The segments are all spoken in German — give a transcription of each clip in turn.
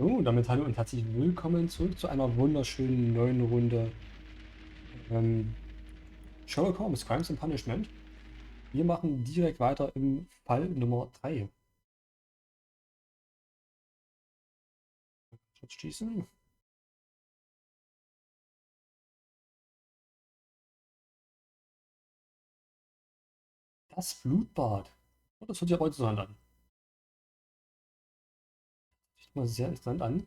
So, damit hallo und herzlich willkommen zurück zu einer wunderschönen neuen Runde Sherlock Holmes, Crimes and Punishment. Wir machen direkt weiter im Fall Nummer 3. Schutz schießen. Das Blutbad. Oh, das hört sich aber interessant an. Sieht mal sehr interessant an.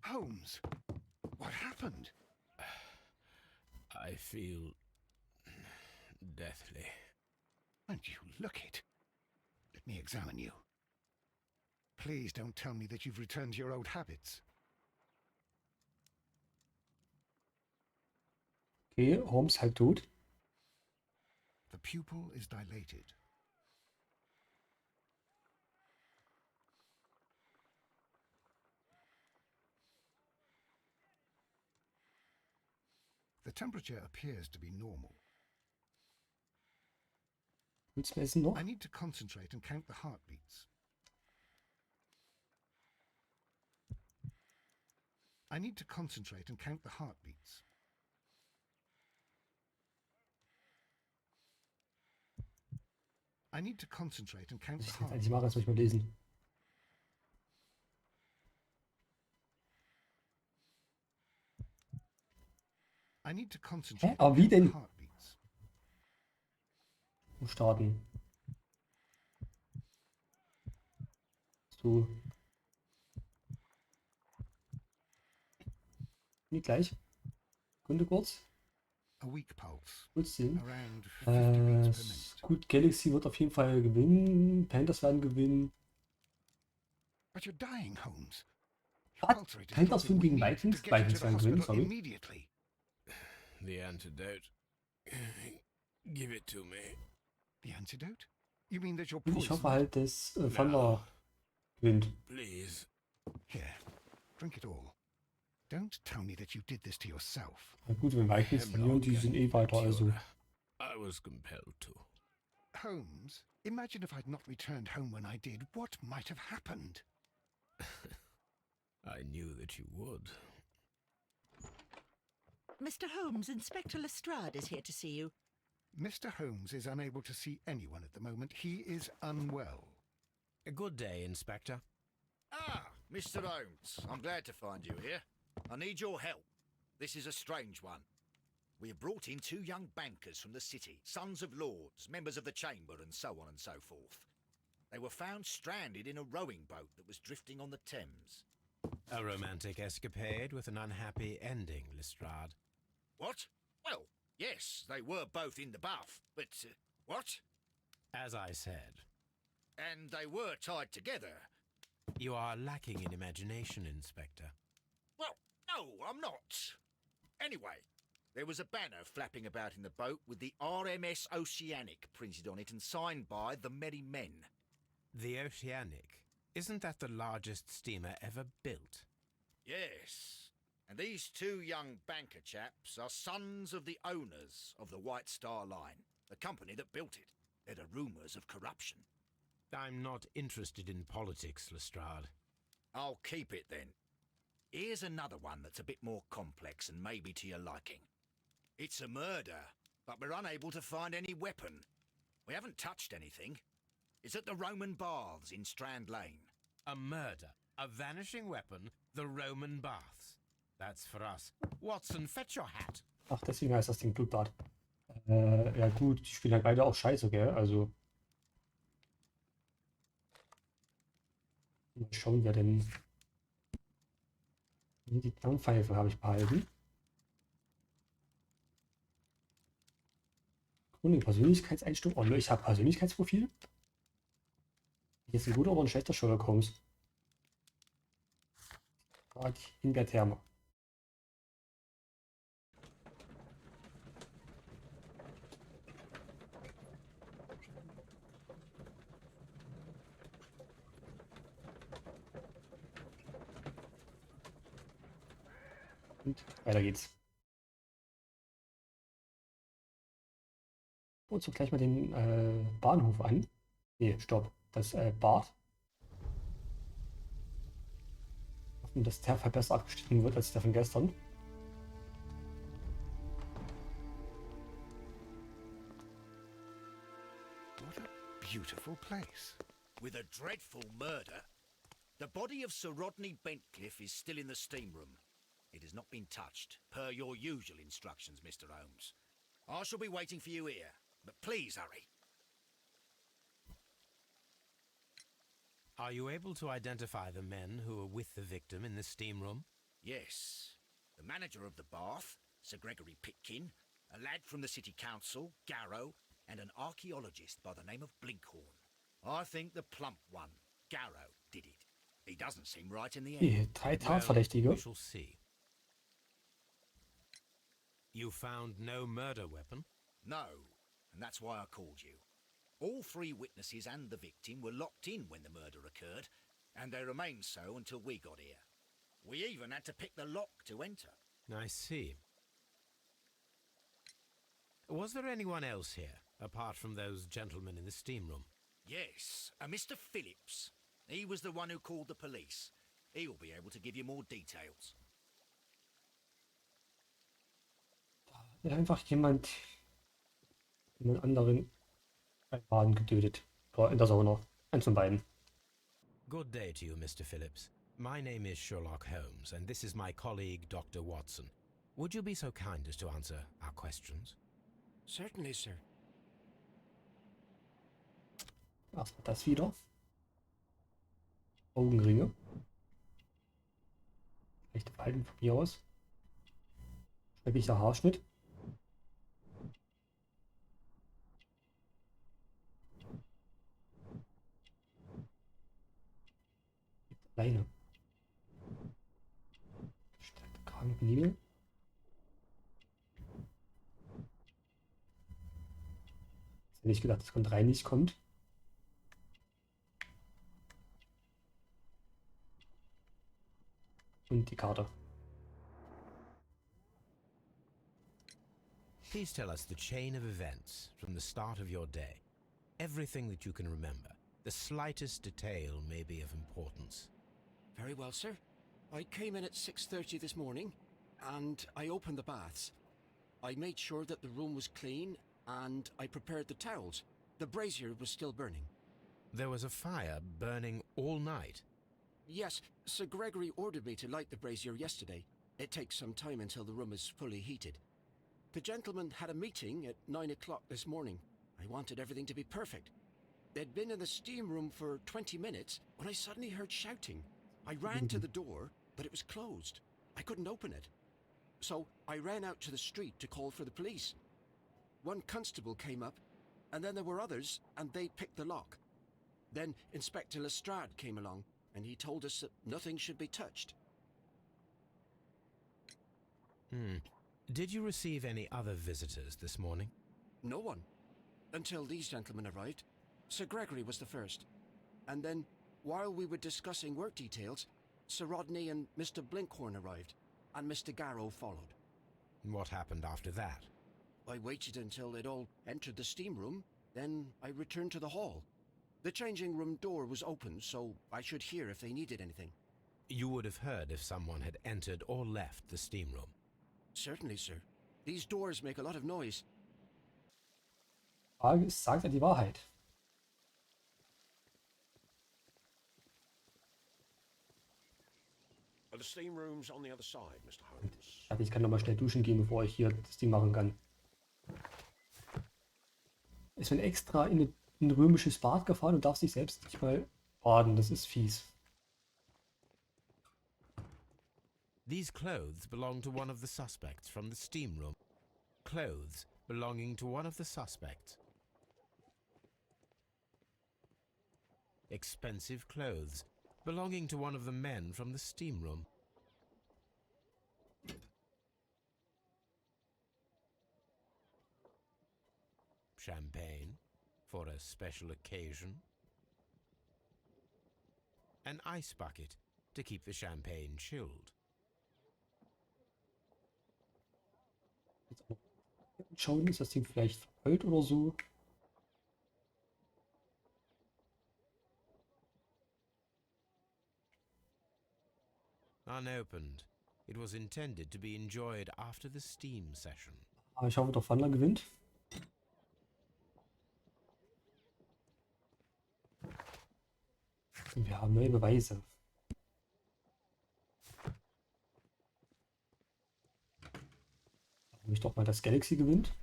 Holmes, what happened? I feel deathly. And you look it. Let me examine you. Please don't tell me that you've returned to your old habits. Okay, Holmes halt tot. The pupil is dilated. The temperature appears to be normal. Willst du essen noch? I need to concentrate and count the heartbeats. I need to concentrate and count the heartbeats. I need to concentrate and count Was the ich jetzt eigentlich mache, heartbeats. das muss ich mal lesen. I need to concentrate Aber and wie count the denn? heartbeats. Starten. So. Nicht gleich. Kunde kurz. A weak pulse. Kurz sehen. Around 50 beats per minute. Gut, Galaxy wird auf jeden Fall gewinnen. Panthers werden gewinnen. But you're dying, Holmes. Your Was? pulse rate is Panthers dropping. gewinnen We gegen need Vikings? to get you Vikings to the werden gewinnen, hospital sorry. immediately. The antidote. Give it to me. The antidote? You mean that you're Und ich hoffe poisoned? halt, dass Thunder gewinnt. Please. Here, drink it all. Don't tell me that you did this to yourself. Na gut, wenn Vikings verlieren, die sind eh weiter, also. I was compelled to. Holmes, imagine if I'd not returned home when I did. What might have happened? I knew that you would. Mr. Holmes, Inspector Lestrade is here to see you. Mr. Holmes is unable to see anyone at the moment. He is unwell. A good day, Inspector. Ah, Mr. Holmes, I'm glad to find you here. I need your help. This is a strange one. We have brought in two young bankers from the city, sons of lords, members of the chamber, and so on and so forth. They were found stranded in a rowing boat that was drifting on the Thames. A romantic escapade with an unhappy ending, Lestrade. What? Well, yes, they were both in the bath, but what? As I said, And they were tied together. you are lacking in imagination, Inspector. Well, no, I'm not. Anyway, there was a banner flapping about in the boat with the RMS Oceanic printed on it and signed by the Merry Men. The Oceanic. Isn't that the largest steamer ever built? Yes, and these two young banker chaps are sons of the owners of the White Star Line, the company that built it. There are rumours of corruption. I'm not interested in politics, Lestrade. I'll keep it then. Here's another one that's a bit more complex and maybe to your liking. It's a murder, but we're unable to find any weapon. We haven't touched anything. It's at the Roman Baths in Strand Lane. A murder, a vanishing weapon, the Roman baths. That's for us. Watson, fetch your hat. Ach, deswegen heißt das Ding Blutbad. Ja gut, die spielen halt beide auch scheiße, gell? Also. Mal schauen, wer denn. Die Tarnpfeife habe ich behalten. Gründung, Persönlichkeitseinstellung. Oh ne, ich habe Persönlichkeitsprofil. Jetzt ein guter oder ein schlechter Sherlock Holmes? In der Therme. Und weiter geht's. Und so gleich mal den Bahnhof an. Nee, stopp. Das Bad. Hoffen, dass der Fall besser abgeschnitten wird als der von gestern. What a beautiful place. With a dreadful murder. The body of Sir Rodney Bentcliffe is still in the steam room. It has not been touched, per your usual instructions, Mr. Holmes. I shall be waiting for you here, but please hurry. Are you able to identify the men who were with the victim in the steam room? Yes. The manager of the bath, Sir Gregory Pitkin, a lad from the City Council, Garrow, and an archaeologist by the name of Blinkhorn. I think the plump one, Garrow, did it. He doesn't seem right in the head. Die 3 Tatverdächtige. We shall see. You found no murder weapon? No, and that's why I called you. All 3 witnesses and the victim were locked in when the murder occurred, and they remained so until we got here. We even had to pick the lock to enter. I see. Was there anyone else here, apart from those gentlemen in the steam room? Yes, a Mr. Phillips. He was the one who called the police. He'll be able to give you more details. Ja, einfach jemand anderen beim Baden getötet. Oder in der Sauna. Eins von beiden. Good day to you, Mr. Phillips. My name is Sherlock Holmes, and this is my colleague, Dr. Watson. Would you be so kind as to answer our questions? Certainly, sir. Erstmal das wieder. Augenringe. Rechte Falten von mir aus. Schrecklicher Haarschnitt. Alleine. Verstärkte Kragenbeniebel. Hätte ich gedacht, dass Grund 3 nicht kommt. Und die Karte. Please tell us the chain of events from the start of your day. Everything that you can remember. The slightest detail may be of importance. Very well, sir. I came in at 6:30 this morning, and I opened the baths. I made sure that the room was clean, and I prepared the towels. The brazier was still burning. There was a fire burning all night. Yes, Sir Gregory ordered me to light the brazier yesterday. It takes some time until the room is fully heated. The gentleman had a meeting at 9 o'clock this morning. I wanted everything to be perfect. They'd been in the steam room for 20 minutes when I suddenly heard shouting. I ran to the door, but it was closed. I couldn't open it. So I ran out to the street to call for the police. One constable came up, and then there were others, and they picked the lock. Then Inspector Lestrade came along, and he told us that nothing should be touched. Did you receive any other visitors this morning? No one. Until these gentlemen arrived. Sir Gregory was the first. And then, while we were discussing work details, Sir Rodney and Mr. Blinkhorn arrived, and Mr. Garrow followed. What happened after that? I waited until they'd all entered the steam room, then I returned to the hall. The changing room door was open, so I should hear if they needed anything. You would have heard if someone had entered or left the steam room. Certainly, sir. These doors make a lot of noise. Frage ist, sagt er die Wahrheit? The steam room's on the other side, Mr. Holmes. Ich kann nochmal schnell duschen gehen, bevor ich hier das Ding machen kann. Ist man extra in ein römisches Bad gefahren und darf sich selbst nicht mal baden. Das ist fies. These clothes belong to one of the suspects from the steam room. Clothes belonging to one of the suspects. Expensive clothes belonging to one of the men from the steam room. Champagne for a special occasion. An ice bucket to keep the champagne chilled. Jetzt auch schauen, ist das Ding vielleicht verbeult oder so. Unopened. It was intended to be enjoyed after the Steam session. Aber ich hoffe, der Wandler gewinnt. Und wir haben neue Beweise. Warum nicht doch mal das Galaxy gewinnt?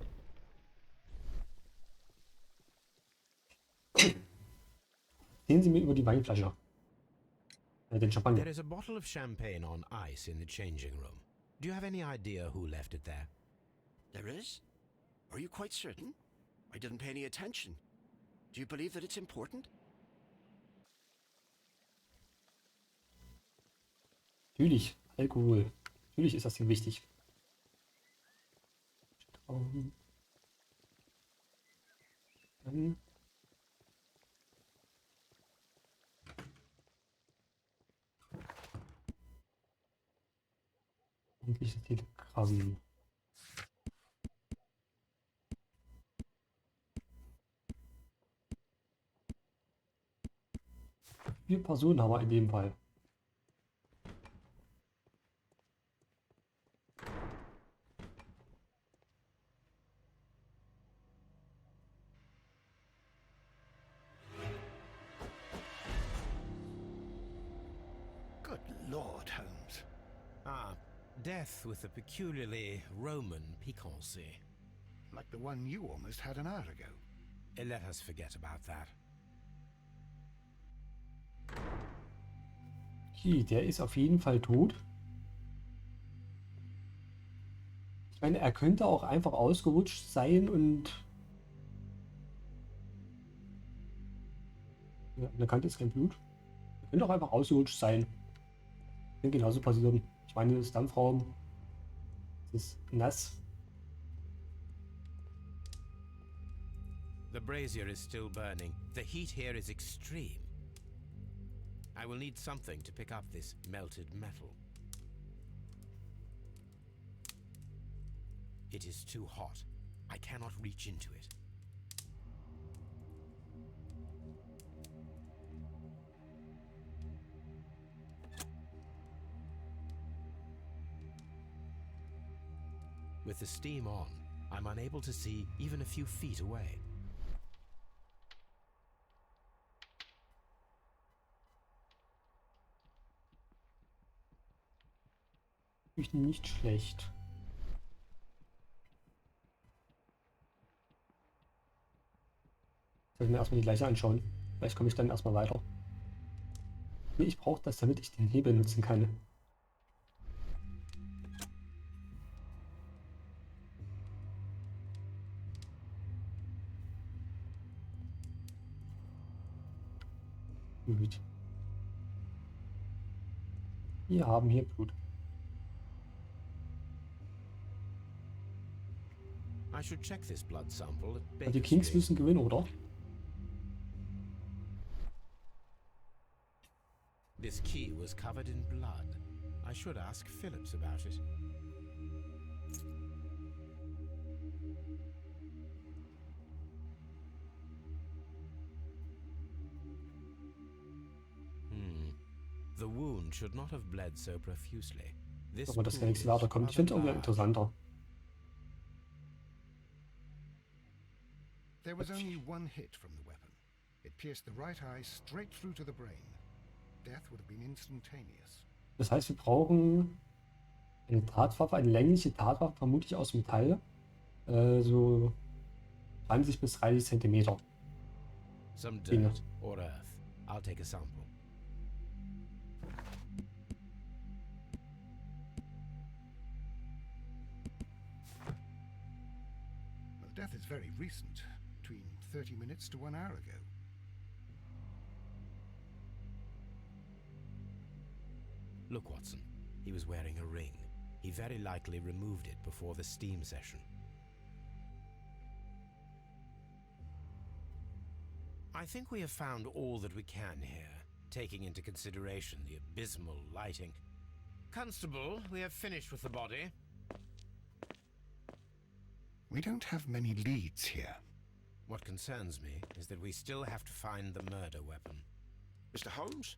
Sehen Sie mir über die Weinflasche. Den Champagner. There is a bottle of champagne on ice in the changing room. Do you have any idea who left it there? There is? Are you quite certain? I didn't pay any attention. Do you believe that it's important? Natürlich, Alkohol. Natürlich ist das Ding wichtig. Dann eigentlich das Telegramm. Vier Personen haben wir in dem Fall. Good Lord, Holmes. Ah, death with a peculiarly Roman piquancy. Like the one you almost had an hour ago. Let us forget about that. Okay, der ist auf jeden Fall tot. Ich meine, er könnte auch einfach ausgerutscht sein und... Ja, an der Kante ist kein Blut. Er könnte auch einfach ausgerutscht sein. Kann genauso passieren. Ich meine, das Dampfraum ist nass. The brazier is still burning. The heat here is extreme. I will need something to pick up this melted metal. It is too hot. I cannot reach into it. With the steam on, I'm unable to see even a few feet away. Nicht schlecht. Soll ich mir erstmal die Leiche anschauen. Vielleicht komme ich dann erstmal weiter. Nee, ich brauche das, damit ich den Hebel nutzen kann. Gut. Wir haben hier Blut. I should check this blood sample at Die Baker Kings Street. müssen gewinnen, oder? This key was covered in blood. I should ask Phillips about it. The wound should not have bled so profusely. This Aber das pool Galaxy is weiterkommt. Ich finde es rather irgendwie large. interessanter. There was only one hit from the weapon. It pierced the right eye straight through to the brain. Death would have been instantaneous. Das heißt, wir brauchen eine Tatwaffe, eine längliche Tatwaffe, vermutlich aus Metall. So 20 bis 30 Zentimeter. Some Dinge. dirt or earth. I'll take a sample. Well, death is very recent, between 30 minutes to 1 hour ago. Look, Watson. He was wearing a ring. He very likely removed it before the steam session. I think we have found all that we can here, taking into consideration the abysmal lighting. Constable, we have finished with the body. We don't have many leads here. What concerns me is that we still have to find the murder weapon. Mr. Holmes?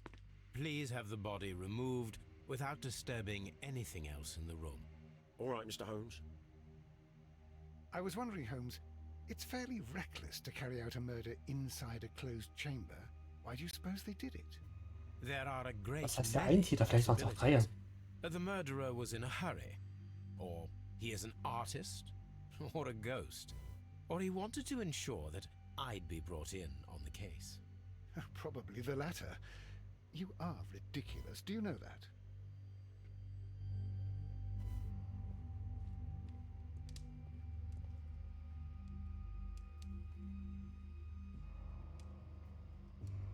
Please have the body removed without disturbing anything else in the room. All right, Mr. Holmes. I was wondering, Holmes, it's fairly reckless to carry out a murder inside a closed chamber. Why do you suppose they did it? There are a great Was heißt der many Eintäter? Vielleicht waren es auch drei. possibilities. The murderer was in a hurry, or he is an artist, or a ghost, or he wanted to ensure that I'd be brought in on the case. Probably the latter. You are ridiculous. Do you know that?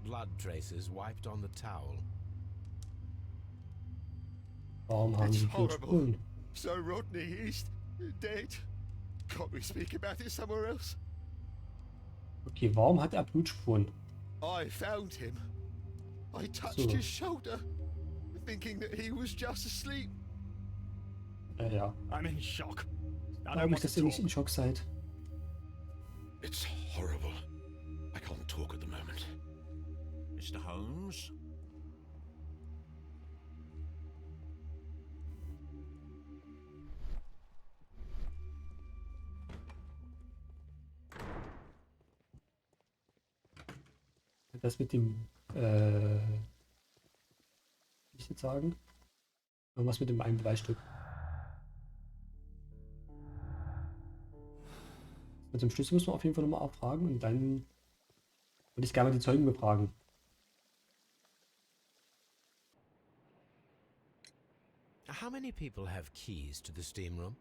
Blood traces wiped on the towel. Warum haben It's sie horrible. Blutspuren? So Rodney, he's dead. Can't we speak about it somewhere else? Okay, warum hat er Blutspuren? I found him. I touched So. his shoulder, thinking that he was just asleep. Ja. I'm in shock. I Warum don't nicht, want dass to ihr nicht talk. in Schock seid? It's horrible. I can't talk at the moment. Mr. Holmes? Das mit dem, wie ich jetzt sagen? Irgendwas mit dem einen Beweisstück. Mit dem Schlüssel müssen wir auf jeden Fall nochmal abfragen und dann würde ich gerne mal die Zeugen befragen. How many people have keys to the steam room?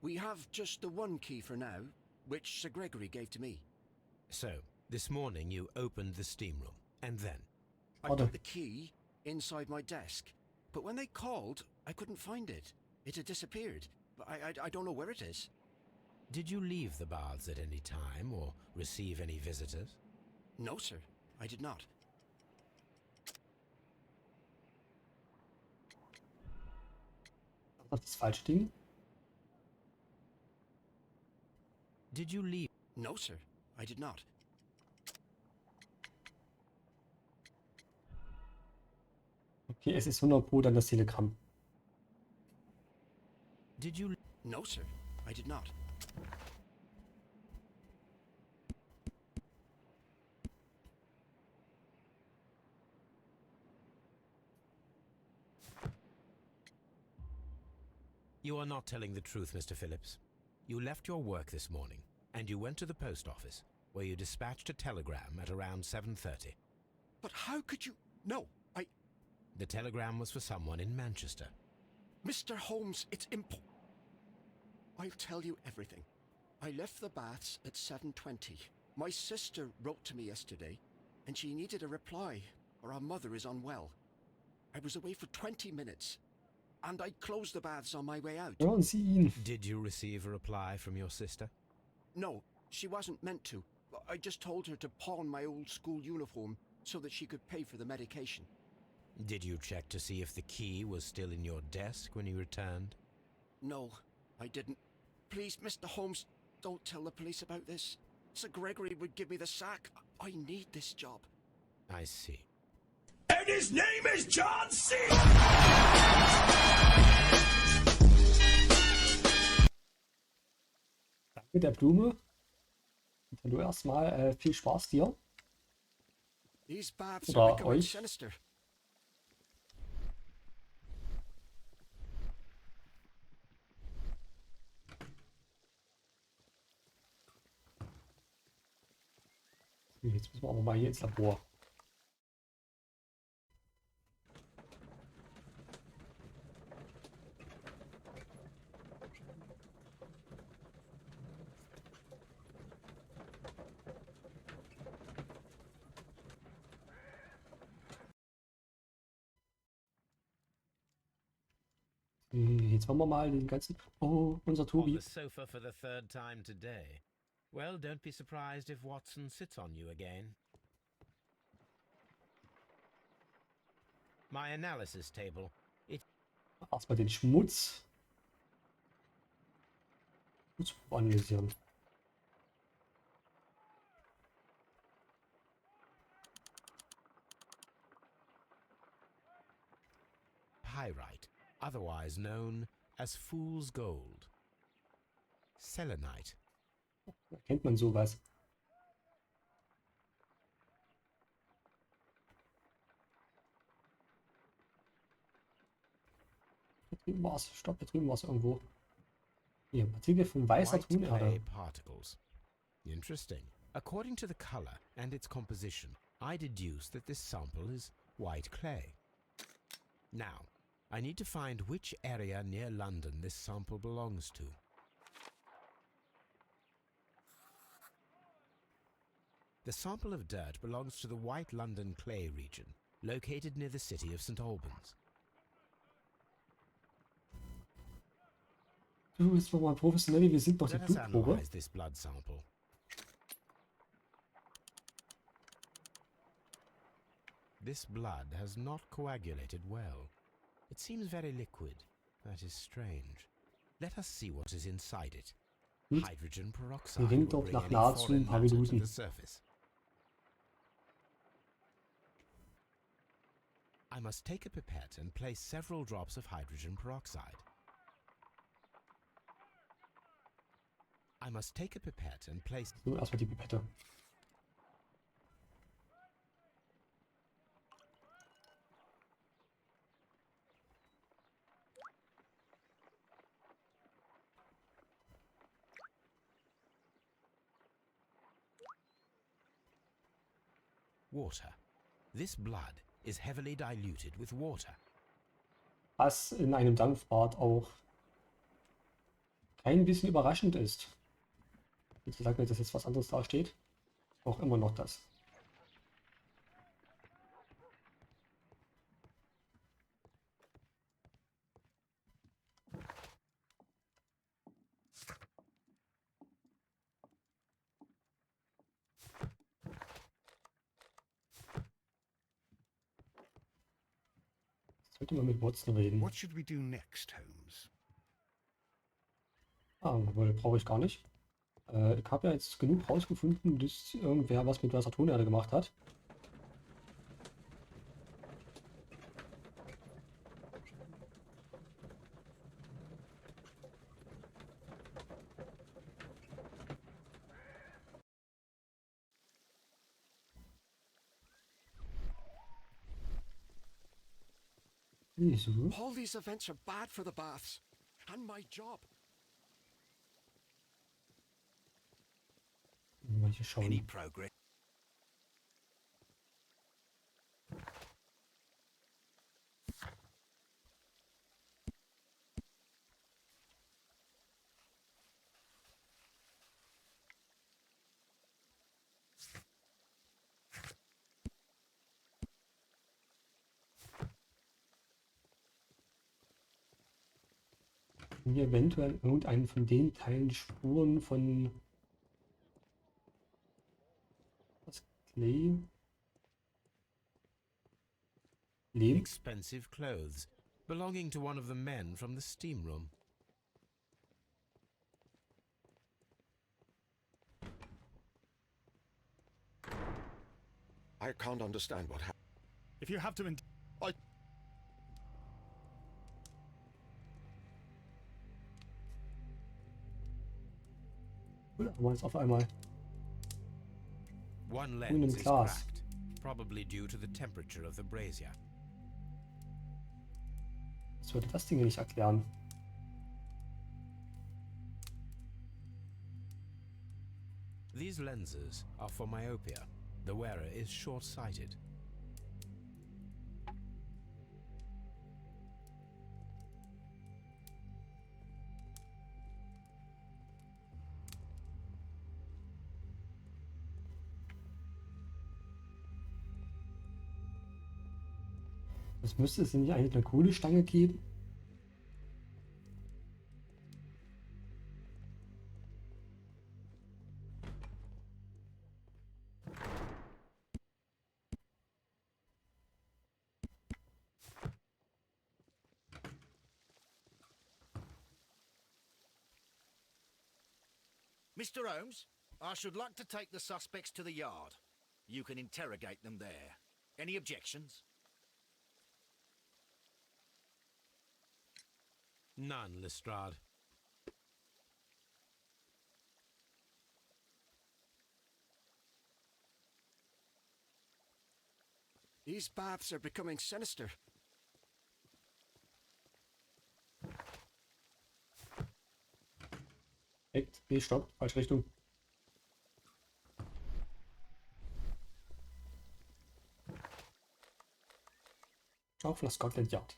We have just the one key for now, which Sir Gregory gave to me. So, this morning you opened the steam room, and then? I Hold on. put the key inside my desk, but when they called, I couldn't find it. It had disappeared, but I don't know where it is. Did you leave the baths at any time, or receive any visitors? No, sir, I did not. Das ist das falsche Ding. Did you leave? No, sir, I did not. Okay, es ist 100% dann das Telegramm. Did you? No, sir, I did not. You are not telling the truth, Mr. Phillips. You left your work this morning, and you went to the post office, where you dispatched a telegram at around 7:30. But how could you? No, The telegram was for someone in Manchester. Mr. Holmes, it's I'll tell you everything. I left the baths at 7:20. My sister wrote to me yesterday, and she needed a reply, or our mother is unwell. I was away for 20 minutes, and I closed the baths on my way out. Hören Sie ihn. Did you receive a reply from your sister? No, she wasn't meant to. I just told her to pawn my old school uniform so that she could pay for the medication. Did you check to see if the key was still in your desk when you returned? No, I didn't. Please, Mr. Holmes, don't tell the police about this. Sir Gregory would give me the sack. I need this job. I see. And his name is John C. Danke der Blume. Und hallo erstmal, viel Spaß dir. These baths Oder are becoming euch. sinister. Jetzt müssen wir aber mal hier ins Labor. Jetzt wollen wir mal den ganzen... Oh, unser On Tobi. the sofa for the third time today. Well, don't be surprised if Watson sits on you again. My analysis table. Erstmal den Schmutz. Gut analysieren. Pyrite, otherwise known as fool's gold. Selenite, Erkennt man sowas? Da drüben war's. Stopp, da drüben war's irgendwo. Hier, Partikel von weißer white clay Tonerde. particles. Interesting. According to the color and its composition, I deduce that this sample is white clay. Now, I need to find which area near London this sample belongs to. The sample of dirt belongs to the White London clay region, located near the city of St. Albans. Du bist doch mal professionell, wir sind doch die Let us Blutprobe. analyze this blood sample. This blood has not coagulated well. It seems very liquid. That is strange. Let us see what is inside it. Gut. Hydrogen peroxide ringt will doch bring nach any nahezu foreign ein paar matter to Minuten. the surface. I must take a pipette and place several drops of hydrogen peroxide. I must take a pipette and place... So, erstmal die Pipette. Water. This blood is heavily diluted with water. Was in einem Dampfbad auch kein bisschen überraschend ist. Jetzt sagt mir, dass jetzt was anderes dasteht. Auch immer noch das. Sollte man mit Watson reden. What should we do next, Holmes? Ah, wohl brauche ich gar nicht. Ich habe ja jetzt genug rausgefunden, dass irgendwer was mit weißer Tonerde gemacht hat. Wieso? All these events are bad for the baths. And my job. Mal hier schauen. Any progress? Hier eventuell irgendeinen von den Teilen Spuren von was Clay? Lehm? Expensive clothes belonging to one of the men from the steam room. I can't understand what happened. If you have to Aber jetzt auf einmal. One in lens is class. cracked, probably due to the temperature of the brazier. Was würde das Ding hier nicht erklären? These lenses are for myopia. The wearer is short-sighted. Was müsste es denn nicht eigentlich eine Kohlestange geben? Mr. Holmes, I should like to take the suspects to the yard. You can interrogate them there. Any objections? None, Lestrade. These baths are becoming sinister. Echt? Nee, stopp. Falsche Richtung. Auf nach Scotland Yard.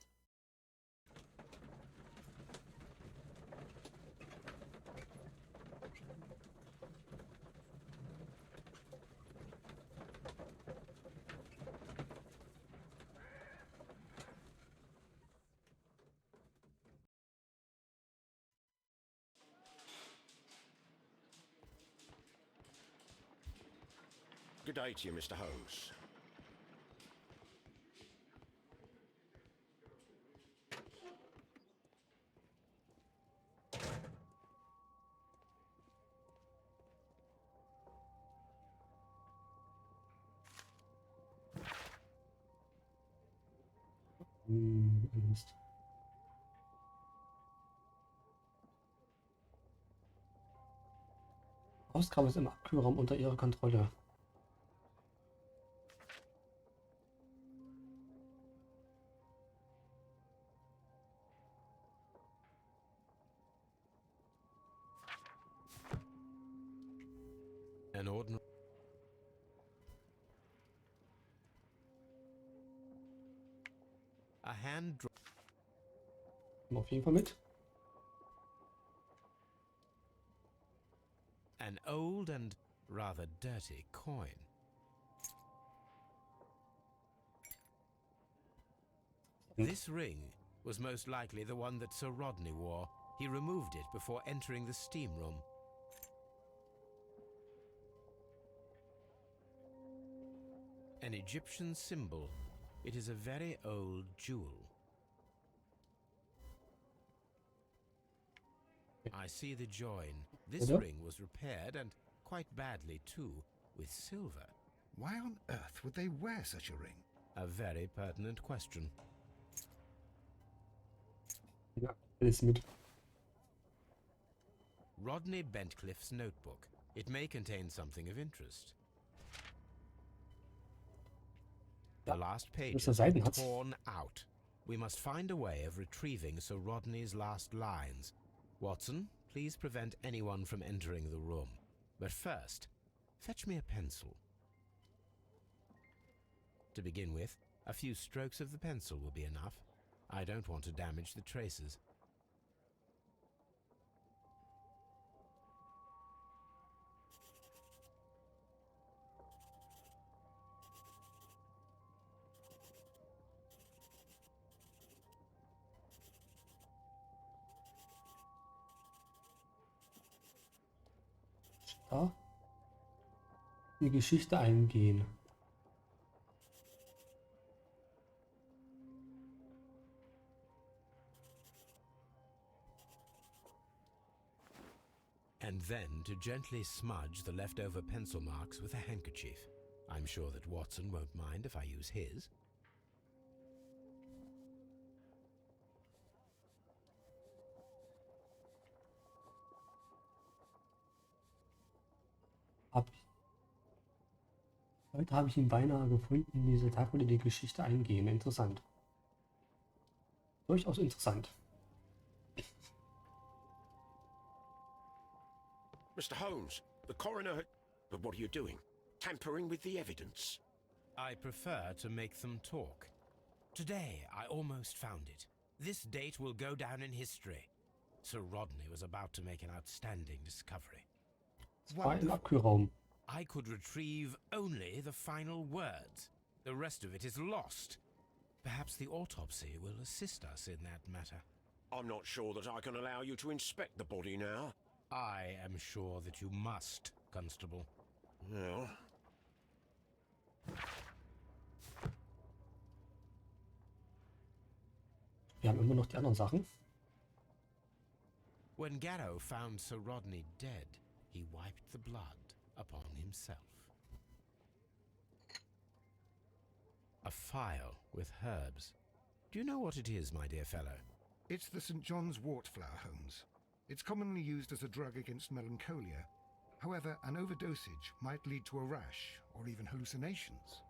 Good day to you, Mr. Holmes. Mist. Ausgabe ist im Abkühlraum unter ihrer Kontrolle. An ordinary... A hand... Kommen auf jeden Fall mit. An old and rather dirty coin. This ring was most likely the one that Sir Rodney wore. He removed it before entering the steam room. An Egyptian symbol. It is a very old jewel. I see the join. This Hello? ring was repaired, and quite badly too, with silver. Why on earth would they wear such a ring? A very pertinent question. Ja, alles mit. Rodney Bentcliffe's notebook. It may contain something of interest. The last page Mr. has been Seidenhatz. torn out. We must find a way of retrieving Sir Rodney's last lines. Watson, please prevent anyone from entering the room. But first, fetch me a pencil. To begin with, a few strokes of the pencil will be enough. I don't want to damage the traces. Da. Die Geschichte eingehen. And then to gently smudge the leftover pencil marks with a handkerchief. I'm sure that Watson won't mind if I use his. Heute habe ich ihn beinahe gefunden. Dieser Tag würde die Geschichte eingehen. Interessant. Durchaus interessant. Mr. Holmes, the coroner had... But what are you doing? Tampering with the evidence? I prefer to make them talk. Today, I almost found it. This date will go down in history. Sir Rodney was about to make an outstanding discovery. Es war im Abkühlraum. I could retrieve only the final words. The rest of it is lost. Perhaps the autopsy will assist us in that matter. I'm not sure that I can allow you to inspect the body now. I am sure that you must, Constable. Well... Wir haben immer noch die anderen Sachen. When Garrow found Sir Rodney dead, he wiped the blood upon himself. A phial with herbs. Do you know what it is, my dear fellow? It's the St. John's wort flower, Holmes. It's commonly used as a drug against melancholia. However, an overdosage might lead to a rash or even hallucinations.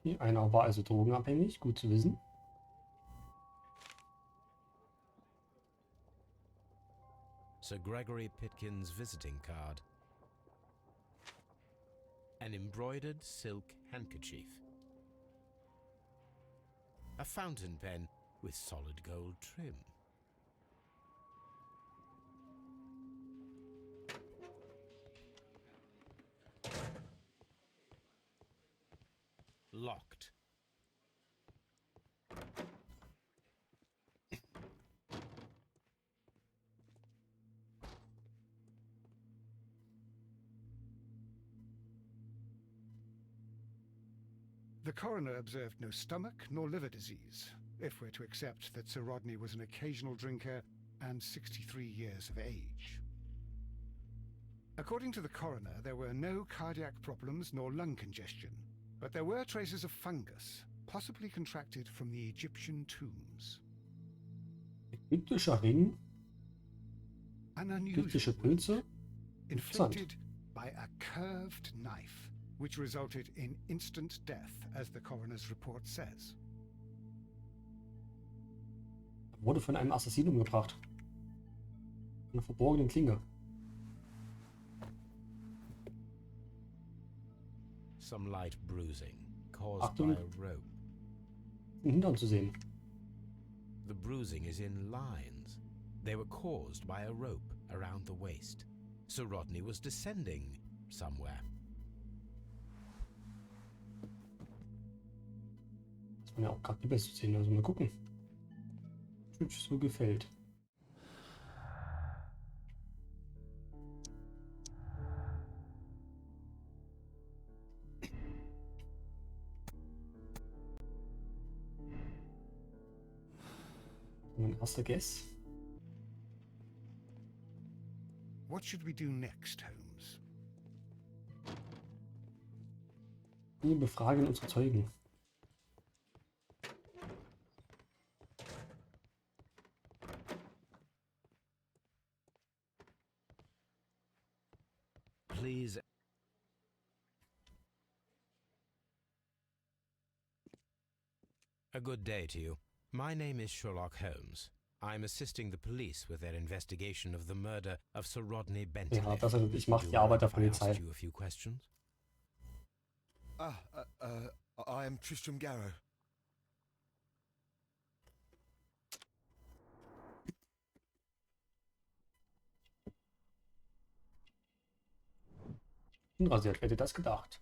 Okay, einer war also drogenabhängig, gut zu wissen. Sir Gregory Pitkin's visiting card. An embroidered silk handkerchief. A fountain pen with solid gold trim. Locked. The coroner observed no stomach nor liver disease, if we're to accept that Sir Rodney was an occasional drinker and 63 years of age. According to the coroner, there were no cardiac problems nor lung congestion, but there were traces of fungus, possibly contracted from the Egyptian tombs. Ägyptischer Ring, An unusual ägyptische Pilze. inflicted by a curved knife, which resulted in instant death, as the coroner's report says. Wurde von einem Assassinen umgebracht. Einer verborgenen Klinge. Some light bruising caused Achtung. by a rope. Im Hintern zu sehen. The bruising is in lines. They were caused by a rope around the waist. Sir Rodney was descending somewhere. Das war ja auch gerade die beste Szene, also mal gucken. Twitch so gefällt. Mein erster Guess. What should we do next, Holmes? Wir befragen unsere Zeugen. Please. A good day to you. My name is Sherlock Holmes. I'm assisting the police with their investigation of the murder of Sir Rodney Bentley. Ja, das ist, ich mache die Arbeit der Polizei. You a few questions? I am Tristram Garrow. Unrasiert, wer hätte das gedacht?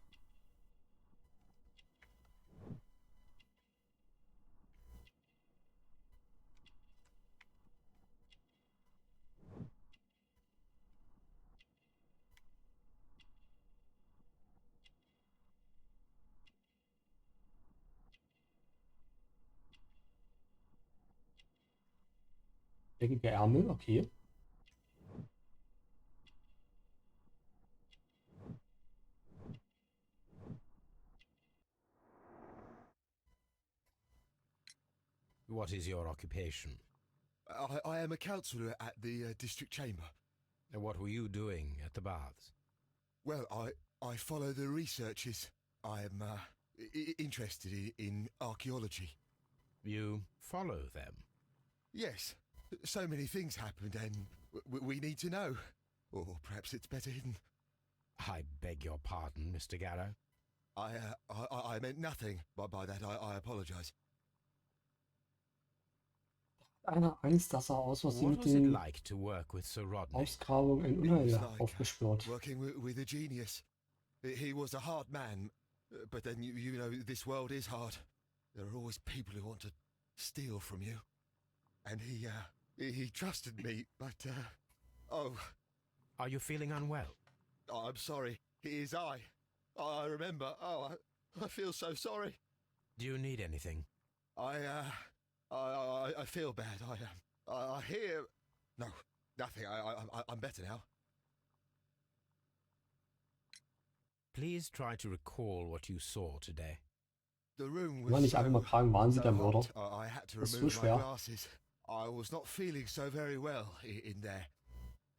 Eckige Ärmel, okay. What is your occupation? I am a counsellor at the district chamber. And what were you doing at the baths? Well, I follow the researches. I am interested in archaeology. You follow them? Yes, so many things happened and we need to know. Or perhaps it's better hidden. I beg your pardon, Mr. Garrow. I meant nothing by that. I apologise. Einer Angst, dass aus Versehen What mit was it den like to work with Sir Rodney? Ausgrabungen ein It was Unheil like aufgespürt. working with a genius. He was a hard man, but then you know this world is hard. There are always people who want to steal from you, and he trusted me. But oh, Are you feeling unwell? I'm sorry. It is I I remember. Oh, I feel so sorry. Do you need anything? I feel bad. I hear... No, nothing. I'm better now. Please try to recall what you saw today. The room Kann man was nicht einfach mal fragen, waren Sie der Mörder? hot. I had to Das ist so remove my schwer. glasses. I was not feeling so very well in there.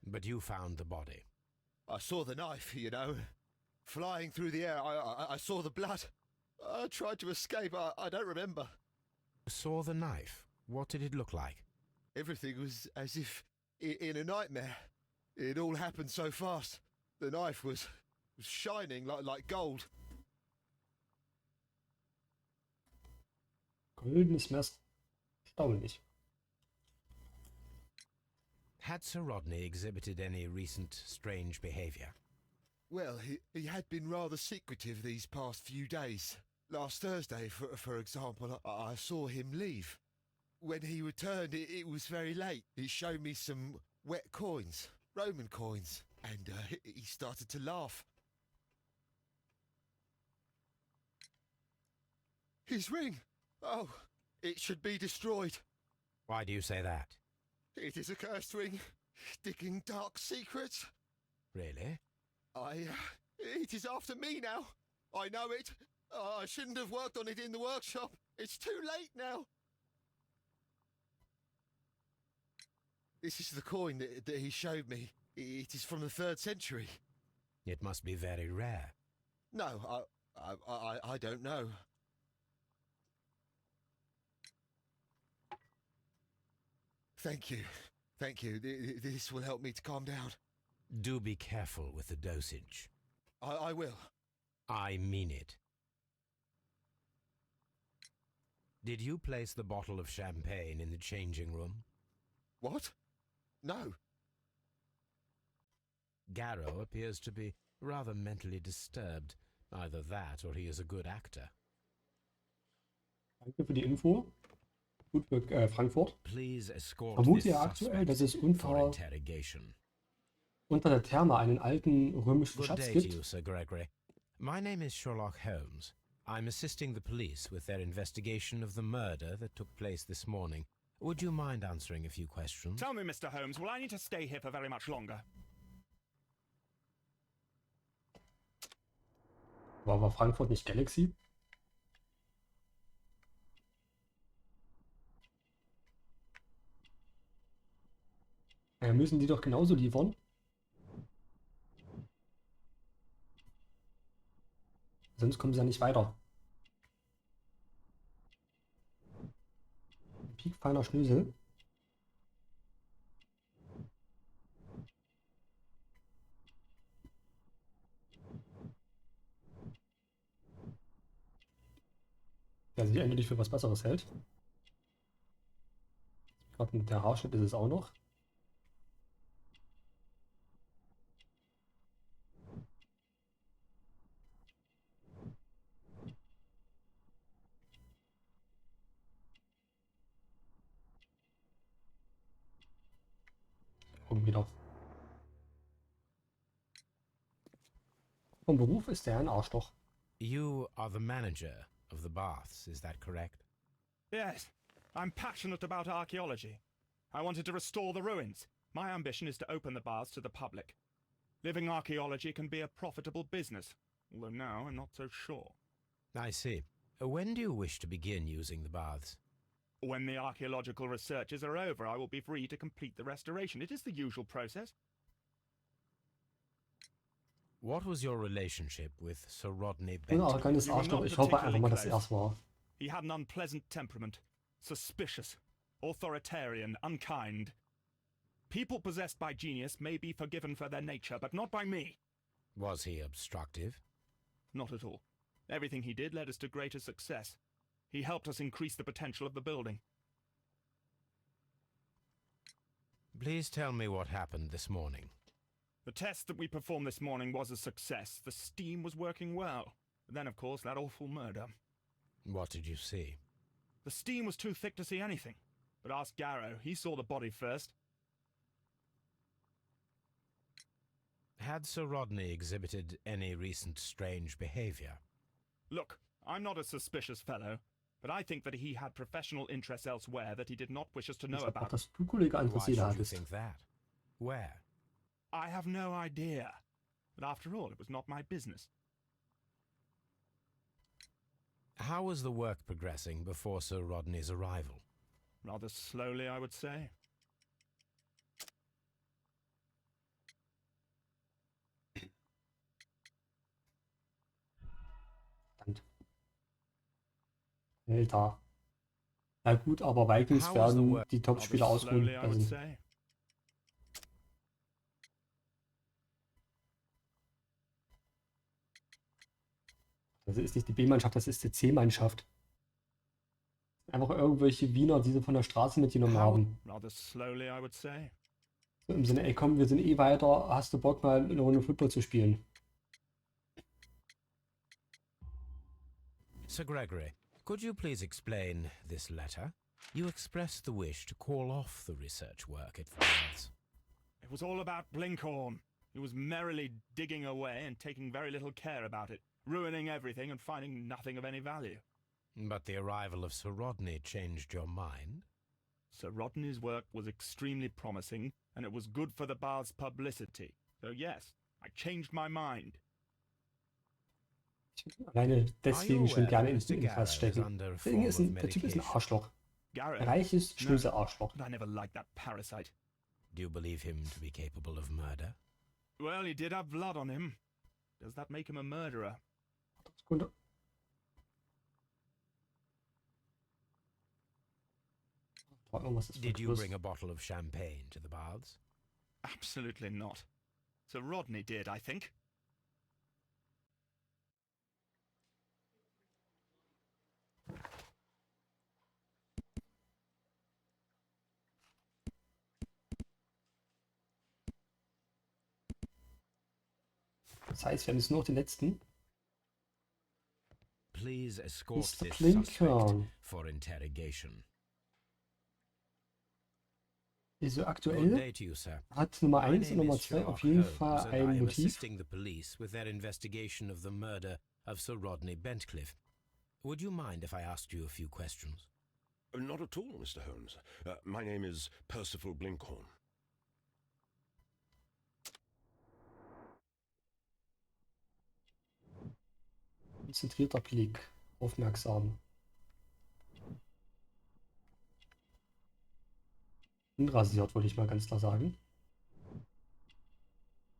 But you found the body. I saw the knife, you know, flying through the air. I saw the blood. I tried to escape. I don't remember. You saw the knife. What did it look like? Everything was as if in a nightmare. It all happened so fast. The knife was shining like gold. Goldenes Messer. Erstaunlich. Had Sir Rodney exhibited any recent strange behavior? Well, he had been rather secretive these past few days. Last Thursday, for example, I saw him leave. When he returned, it was very late. He showed me some wet coins, Roman coins, and he started to laugh. His ring! Oh, it should be destroyed. Why do you say that? It is a cursed ring, digging dark secrets. Really? It is after me now. I know it. I shouldn't have worked on it in the workshop. It's too late now. This is the coin that he showed me. It is from the 3rd century. It must be very rare. No, I don't know. Thank you. Thank you. This will help me to calm down. Do be careful with the dosage. I will. I mean it. Did you place the bottle of champagne in the changing room? What? No. Garrow appears to be rather mentally disturbed. Either that or he is a good actor. Danke für die Info. Gut, Frankfurt. Please escort Vermute this ja aktuell, suspect dass es for interrogation. unter der Therme einen alten römischen Good Schatz day to gibt. you, Sir Gregory. My name is Sherlock Holmes. I'm assisting the police with their investigation of the murder that took place this morning. Would you mind answering a few questions? Tell me, Mr. Holmes, will I need to stay here for very much longer? War Frankfurt nicht Galaxy? Müssen die doch genauso liefern. Sonst kommen sie ja nicht weiter. Piekfeiner Schnösel. Der sich endlich für was Besseres hält. Gerade mit der Haarschnitt ist es auch noch. Wieder. Vom Beruf ist er ein Arschloch. You are the manager of the baths, is that correct? Yes, I'm passionate about archaeology. I wanted to restore the ruins. My ambition is to open the baths to the public. Living archaeology can be a profitable business, although now I'm not so sure. I see. When do you wish to begin using the baths? When the archaeological researches are over, I will be free to complete the restoration. It is the usual process. What was your relationship with Sir Rodney Ein Benton? arrogantes Arschloch. Ich hoffe einfach mal, dass er es war. He had an unpleasant temperament, suspicious, authoritarian, unkind. People possessed by genius may be forgiven for their nature, but not by me. Was he obstructive? Not at all. Everything he did led us to greater success. He helped us increase the potential of the building. Please tell me what happened this morning. The test that we performed this morning was a success. The steam was working well. But then, of course, that awful murder. What did you see? The steam was too thick to see anything. But ask Garrow. He saw the body first. Had Sir Rodney exhibited any recent strange behavior? Look, I'm not a suspicious fellow. but I think that he had professional interests elsewhere that he did not wish us to know Ich glaube auch, about. dass du, Kollege, andere Why Ziele should you hattest. think that? Where? I have no idea. But after all, it was not my business. How was the work progressing before Sir Rodney's arrival? Rather slowly, I would say. Alter. Na gut, aber Vikings How was the werden work- die Top-Spieler Rather ausruhen slowly, I would lassen. say. Das ist nicht die B-Mannschaft, das ist die C-Mannschaft. Einfach irgendwelche Wiener, die sie von der Straße mitgenommen haben. Rather slowly, I would say. So im Sinne, ey komm, wir sind eh weiter, hast du Bock mal eine Runde Football zu spielen? Sir Gregory, could you please explain this letter? You expressed the wish to call off the research work at France. It was all about Blinkhorn. He was merrily digging away and taking very little care about it, ruining everything and finding nothing of any value. But the arrival of Sir Rodney changed your mind? Sir Rodney's work was extremely promising, and it was good for the Bath's publicity. So yes, I changed my mind. Alleine deswegen schon gerne in Mr. den Fass Garrow is stecken. under a Der Ding form ist of der Typ ist ein medication? Arschloch. Garrow? Ein reiches, schnöse Arschloch. But I never liked that parasite. Do you believe him to be capable of murder? Well, he did have blood on him. Does that make him a murderer? Sekunde. Da war irgendwas, das Did you los. bring a bottle of champagne to the baths? Absolutely not. Sir Rodney did, I think. Das heißt, wir haben jetzt nur noch den letzten. Please escort Mr. this Blinker. suspect for interrogation. Also Good aktuell day to you, sir. hat Nummer My 1 und name Nummer is 2 auf Sherlock jeden Holmes, Fall and I ein am Motiv. assisting the police with their investigation of the murder of Sir Rodney Bentcliffe. Would you mind if I asked you a few questions? Not at all, Mr. Holmes. My name is Percival Blinkhorn. Konzentrierter Blick. Aufmerksam. Unrasiert, wollte ich mal ganz klar sagen.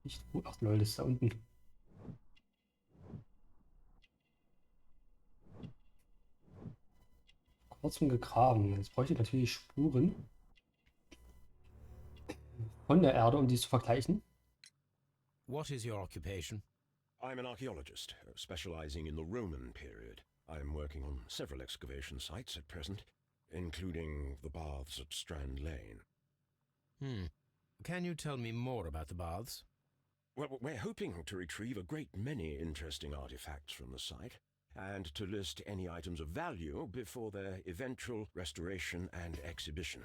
Nicht gut. Ach lol, das ist da unten. Kurzem gegraben. Jetzt bräuchte ich natürlich Spuren von der Erde, um die zu vergleichen. What is your occupation? I'm an archaeologist, specializing in the Roman period. I'm working on several excavation sites at present, including the baths at Strand Lane. Can you tell me more about the baths? Well, we're hoping to retrieve a great many interesting artifacts from the site, and to list any items of value before their eventual restoration and exhibition.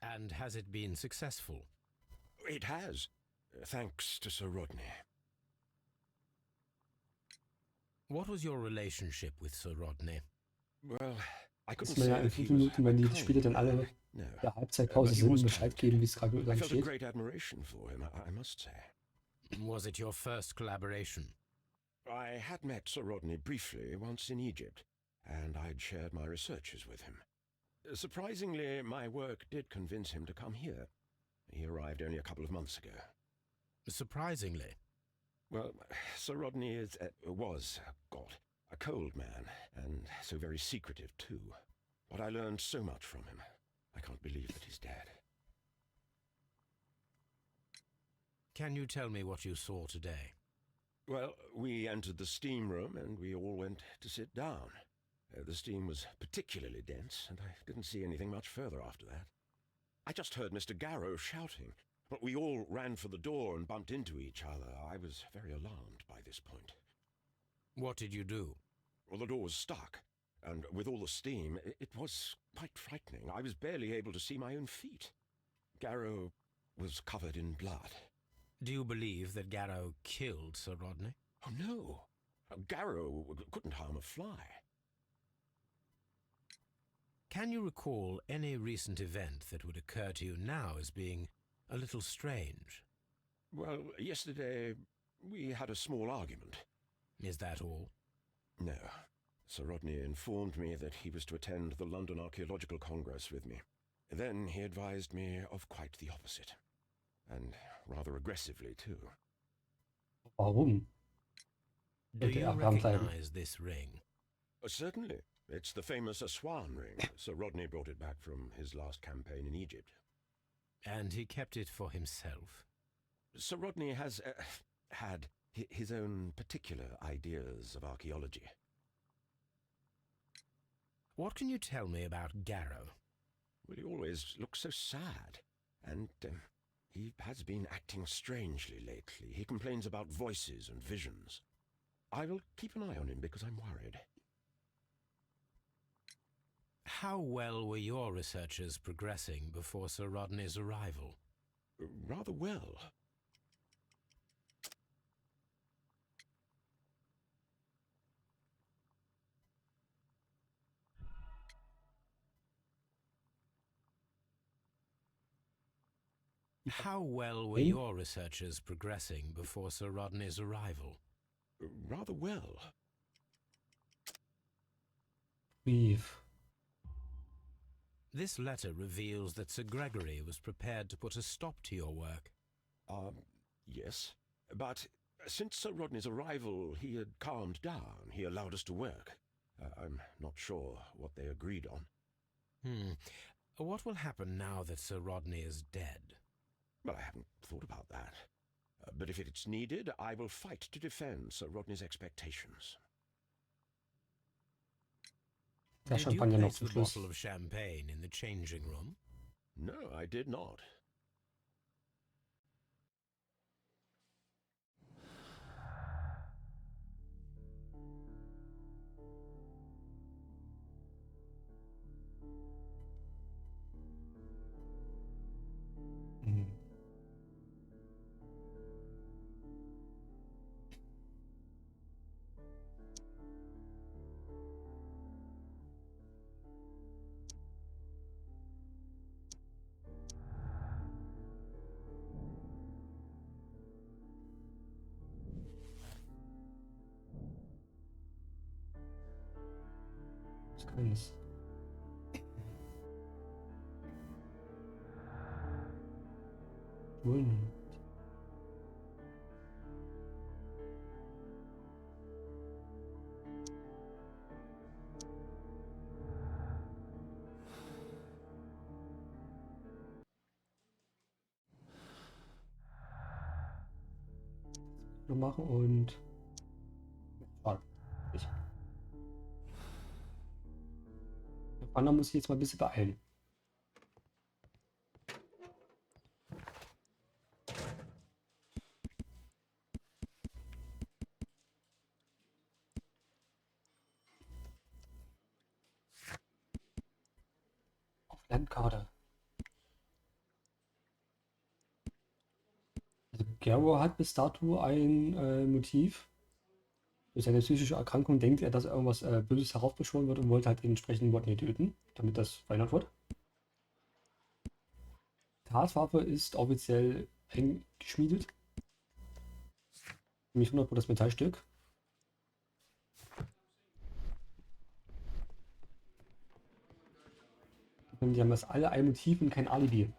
And has it been successful? It has, thanks to Sir Rodney. What was your relationship with Sir Rodney? Well, I couldn't Ist mir ja say in that he 5 was Minuten, wenn die a kind Spiele dann alle man. No. der Halbzeitpause But he sind, was Bescheid talented. geben, wie es gerade I dann felt a steht. great admiration for him, I must say. Was it your first collaboration? I had met Sir Rodney briefly once in Egypt, and I'd shared my researches with him. Surprisingly, my work did convince him to come here. He arrived only a couple of months ago. Surprisingly. Well, Sir Rodney was a cold man, and so very secretive too. But I learned so much from him. I can't believe that he's dead. Can you tell me what you saw today? Well, we entered the steam room and we all went to sit down. The steam was particularly dense, and I didn't see anything much further after that. I just heard Mr. Garrow shouting, but we all ran for the door and bumped into each other. I was very alarmed by this point. What did you do? Well, the door was stuck, and with all the steam, it was quite frightening. I was barely able to see my own feet. Garrow was covered in blood. Do you believe that Garrow killed Sir Rodney? Oh, no. Garrow couldn't harm a fly. Can you recall any recent event that would occur to you now as being a little strange? Well, yesterday we had a small argument. Is that all? No. Sir Rodney informed me that he was to attend the London Archaeological Congress with me. Then he advised me of quite the opposite. And rather aggressively, too. Warum? Do you recognize this ring? Certainly. It's the famous Aswan ring. Sir Rodney brought it back from his last campaign in Egypt. And he kept it for himself? Sir Rodney has had his own particular ideas of archaeology. What can you tell me about Garrow? Well, he always looks so sad. And he has been acting strangely lately. He complains about voices and visions. I will keep an eye on him because I'm worried. How well were your researchers progressing before Sir Rodney's arrival? Rather well. How well were your researchers progressing before Sir Rodney's arrival? Rather well. Brief. This letter reveals that Sir Gregory was prepared to put a stop to your work. Yes. But since Sir Rodney's arrival, he had calmed down. He allowed us to work. I'm not sure what they agreed on. What will happen now that Sir Rodney is dead? Well, I haven't thought about that. But if it's needed, I will fight to defend Sir Rodney's expectations. Das Did you Champagner noch place zum the Schluss. bottle of champagne in the changing room? No, I did not. Mhm. Was kann es? Wollen. Machen und schade. Der Wanner muss sich jetzt mal ein bisschen beeilen. Auf Landkarte. Also Garrow hat bis dato ein Motiv. Durch seine psychische Erkrankung denkt er, dass irgendwas Böses heraufbeschworen wird und wollte halt entsprechend Rodney töten, damit das verhindert wird. Tatwaffe ist offiziell eingeschmiedet. Nämlich 100% das Metallstück. Und die haben das alle ein Motiv und kein Alibi.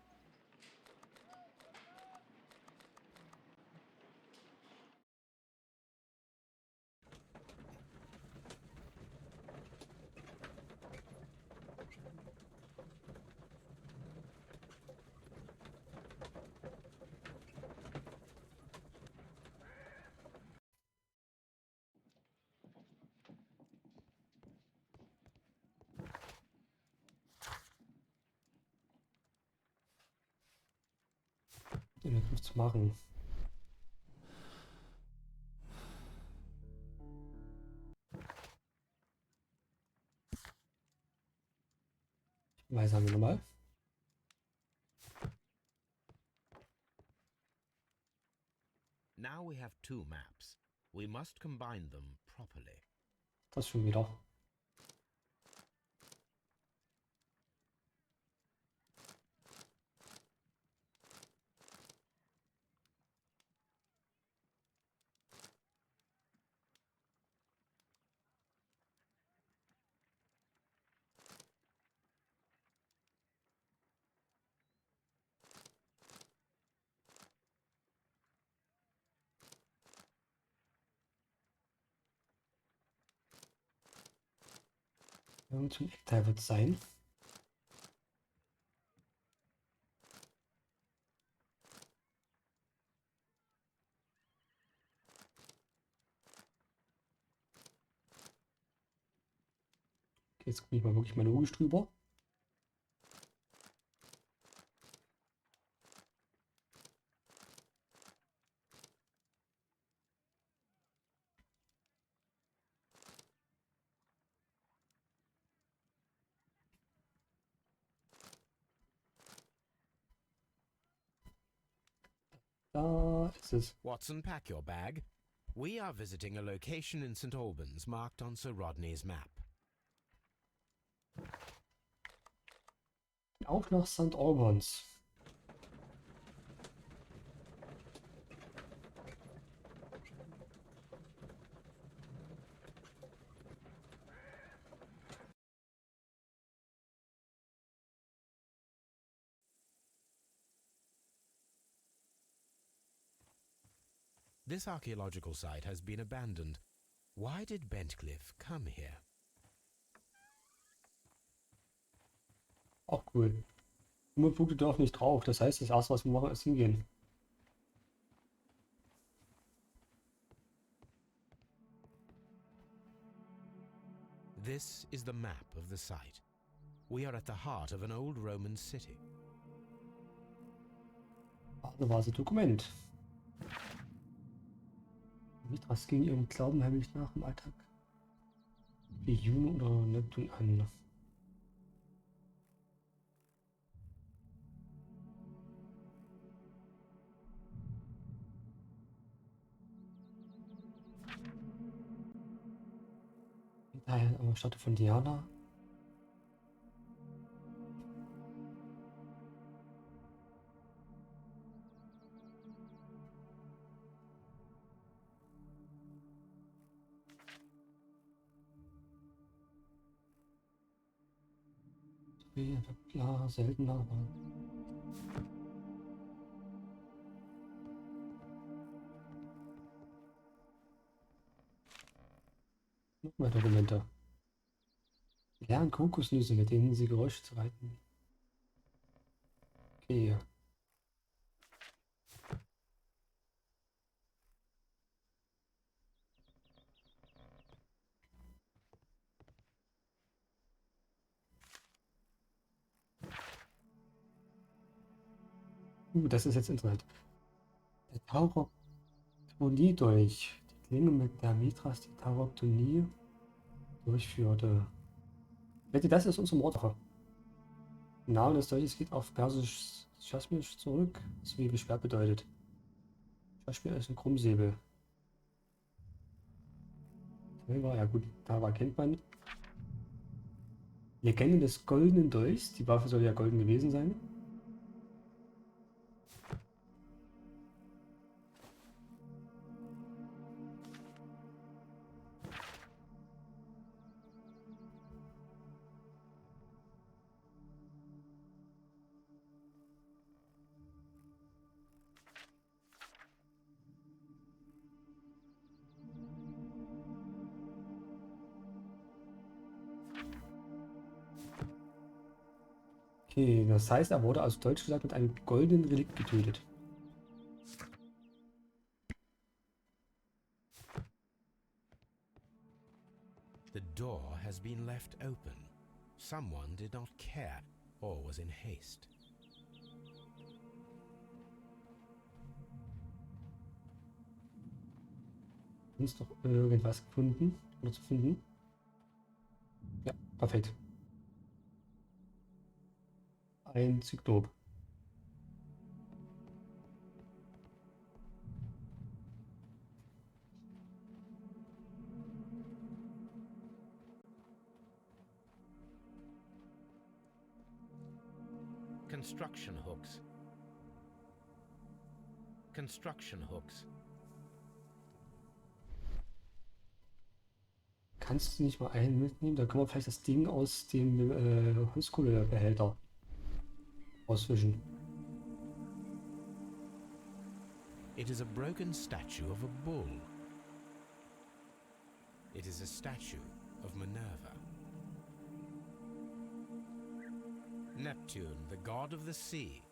Den Griff zu machen. Sagen wir nochmal. Now we have two maps. We must combine them properly. Das schon wieder. Irgend so ein Eckteil wird es sein. Okay, jetzt gucke ich mal wirklich mal logisch drüber. Da ist es. Watson, pack your bag. We are visiting a location in St. Albans marked on Sir Rodney's map. Auch nach St. Albans. This archaeological site has been abandoned. Why did Bentcliffe come here? Auch cool. 100 Punkte dürfen nicht drauf. Das heißt, das erste, was wir machen, ist hingehen. This is the map of the site. We are at the heart of an old Roman city. Also war es ein Dokument. Mithras ging ihrem Glauben heimlich nach im Alltag wie Juno oder Neptun an. Daher aber Stadt von Diana. Klar, seltener, aber noch mehr Dokumente. Leeren Kokosnüsse, mit denen sie Geräusche zu reiten. Okay. Das ist jetzt interessant. Der Tauroktonie-Dolch. Die Klinge, mit der Mithras die Tauroktonie durchführte. Wette, das ist unsere Mordwache. Der Name des Dolches geht auf Persisch Schasmisch zurück, was wie beschwert bedeutet. Schasmir ist ein Krummsäbel. Ja gut, Tara kennt man. Legende des goldenen Dolchs. Die Waffe soll ja golden gewesen sein. Okay, das heißt, er wurde aus Deutsch gesagt mit einem goldenen Relikt getötet. The door has been left open. Someone did not care or was in haste. Ist doch irgendwas gefunden oder zu finden? Ja, perfekt. Ein Zyklop. Construction hooks. Construction hooks. Kannst du nicht mal einen mitnehmen? Da können wir vielleicht das Ding aus dem Holzkohlebehälter ausfischen. It is a broken statue of a bull. It is a statue of Minerva. Neptune, the god of the sea.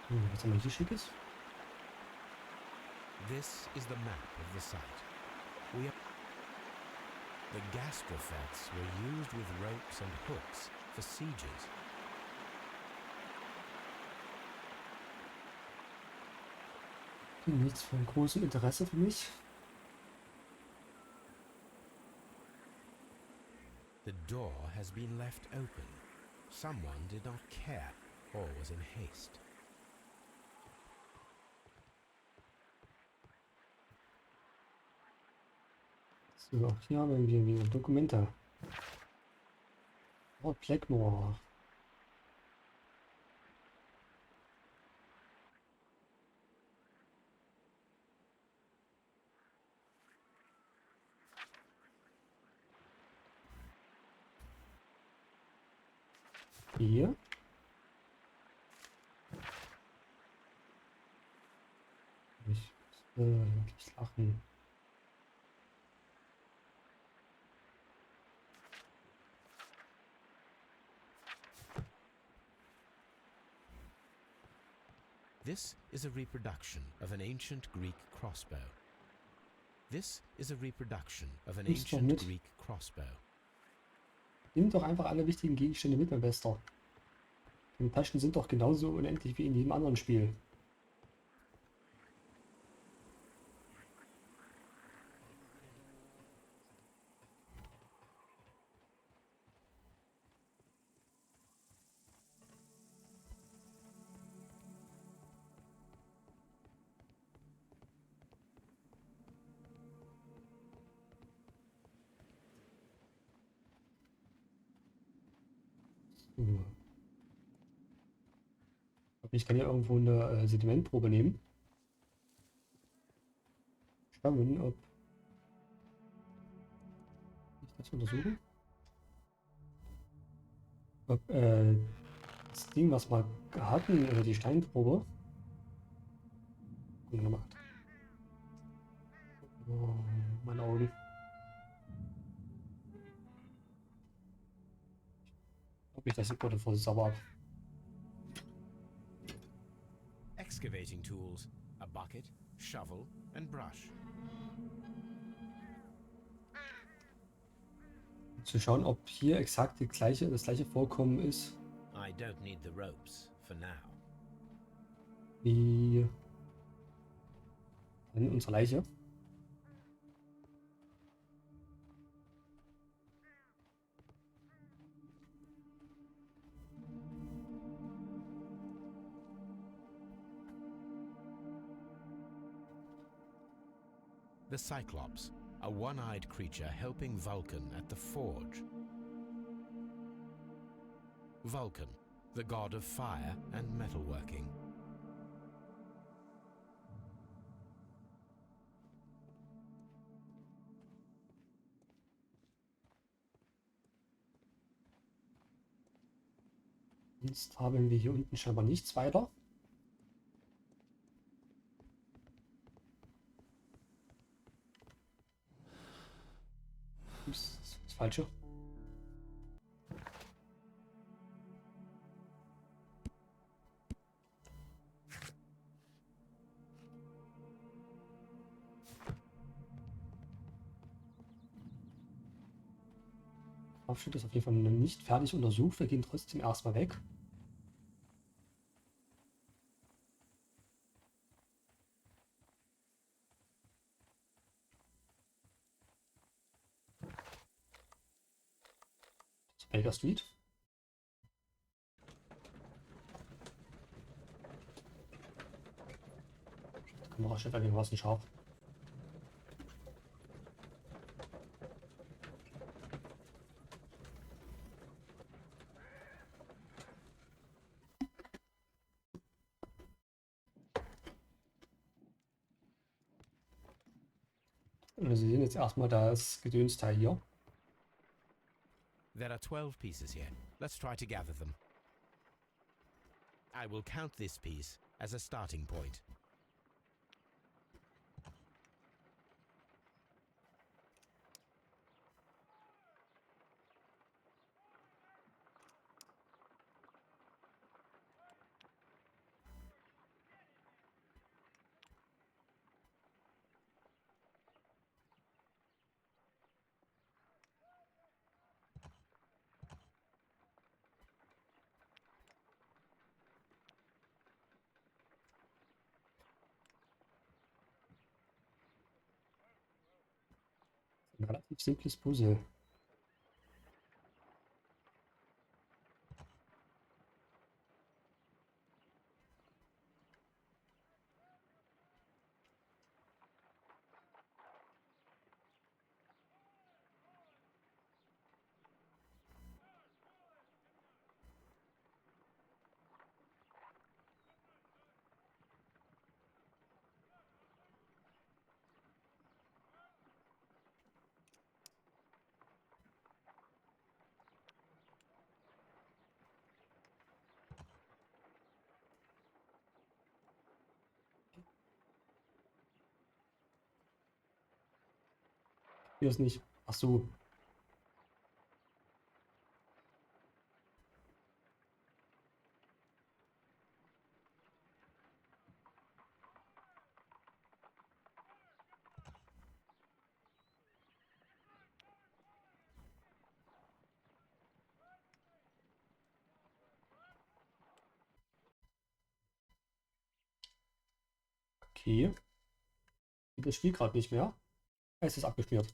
Was haben wir hier Schickes? This is the map of the site. We are... The gastrofets were used with ropes and hooks for sieges. Nichts von großem Interesse für mich. The door has been left open. Someone did not care or was in haste. So, hier haben wir wieder Dokumente. Oh, Blackmore. Hier. Ich muss lachen. This is a reproduction of an ancient Greek crossbow. This is a reproduction of an Nimm's doch ancient mit. Greek crossbow. Nimm doch einfach alle wichtigen Gegenstände mit, mein Bester. Die Taschen sind doch genauso unendlich wie in jedem anderen Spiel. So. Ich kann ja irgendwo eine Sedimentprobe nehmen. Schauen, ob ich das untersuche. Ob das Ding, was wir hatten, die Steinprobe. Gut gemacht. Oh, meine Augen. Ob ich das Sekunde vor sauber habe. Excavating tools, a bucket, shovel, and brush. Zu schauen, ob hier exakt das gleiche Vorkommen ist I don't need the ropes for now. wie in unserer Leiche. The Cyclops, a one-eyed creature helping Vulcan at the forge. Vulcan, the god of fire and metalworking. Sonst haben wir hier unten scheinbar nichts weiter. Ups, das ist das Falsche. Abschnitt ist auf jeden Fall noch nicht fertig untersucht. Wir gehen trotzdem erstmal weg. Baker Street. Die Kamera steht einigermaßen scharf. Und Sie sehen jetzt erstmal das Gedönsteil hier. There are 12 pieces here. Let's try to gather them. I will count this piece as a starting point. Ein relativ simples Puzzle. Hier ist nicht. Ach so. Okay. Das Spiel gerade nicht mehr. Es ist abgeschmiert.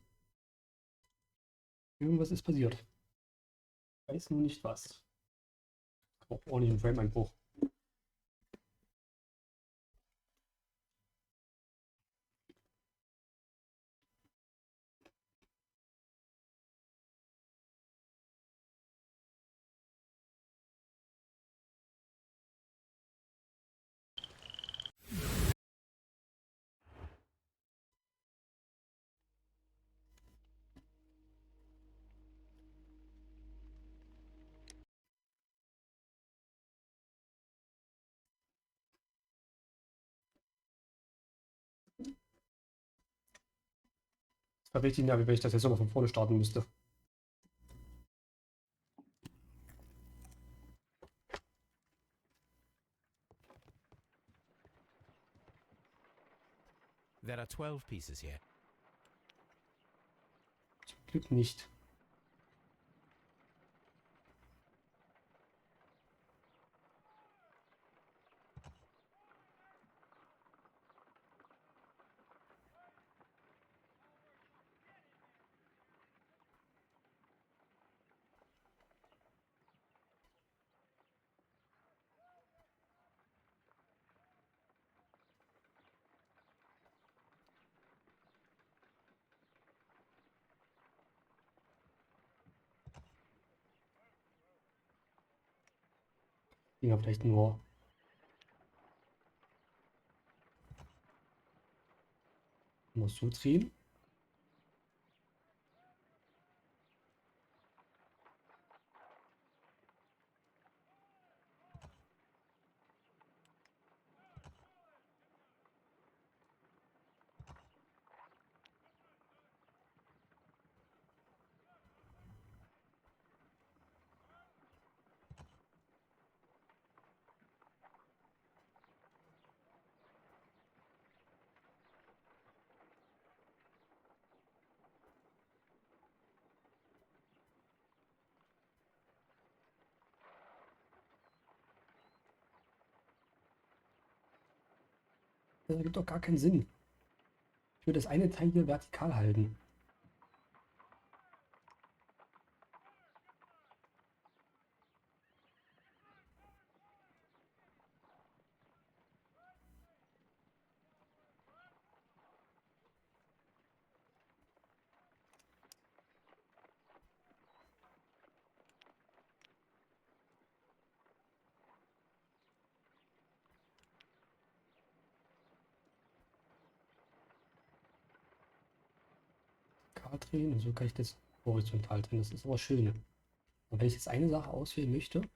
Irgendwas ist passiert. Ich weiß nur nicht was. Auch ordentlich ein Frame-Einbruch. Das wäre richtig nervig, wenn ich das jetzt nochmal von vorne starten müsste. There are 12 pieces here. Zum Glück nicht. Dinger vielleicht nur so drehen. Das ergibt doch gar keinen Sinn. Ich würde das eine Teil hier vertikal halten. Drehen und so kann ich das horizontal drehen. Das ist aber schön. Und wenn ich jetzt eine Sache auswählen möchte,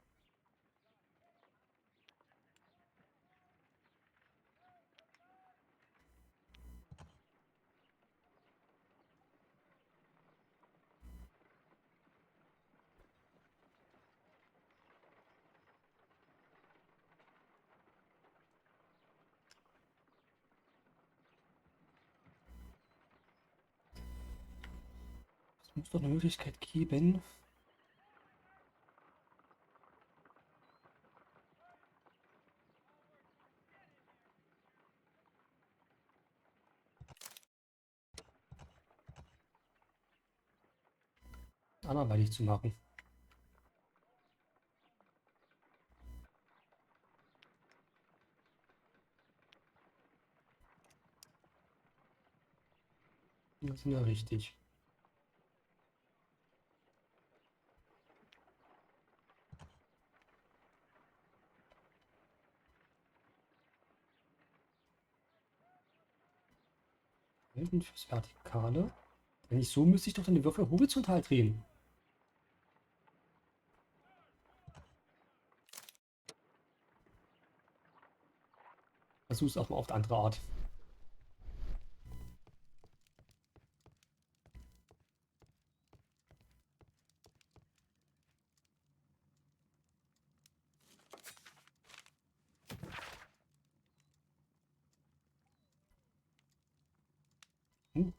es muss doch eine Möglichkeit geben. Anderweitig zu machen. Das sind ja richtig. Welten fürs Vertikale. Wenn ich so müsste ich doch dann die Würfel horizontal drehen. Versuch's auch mal auf die andere Art.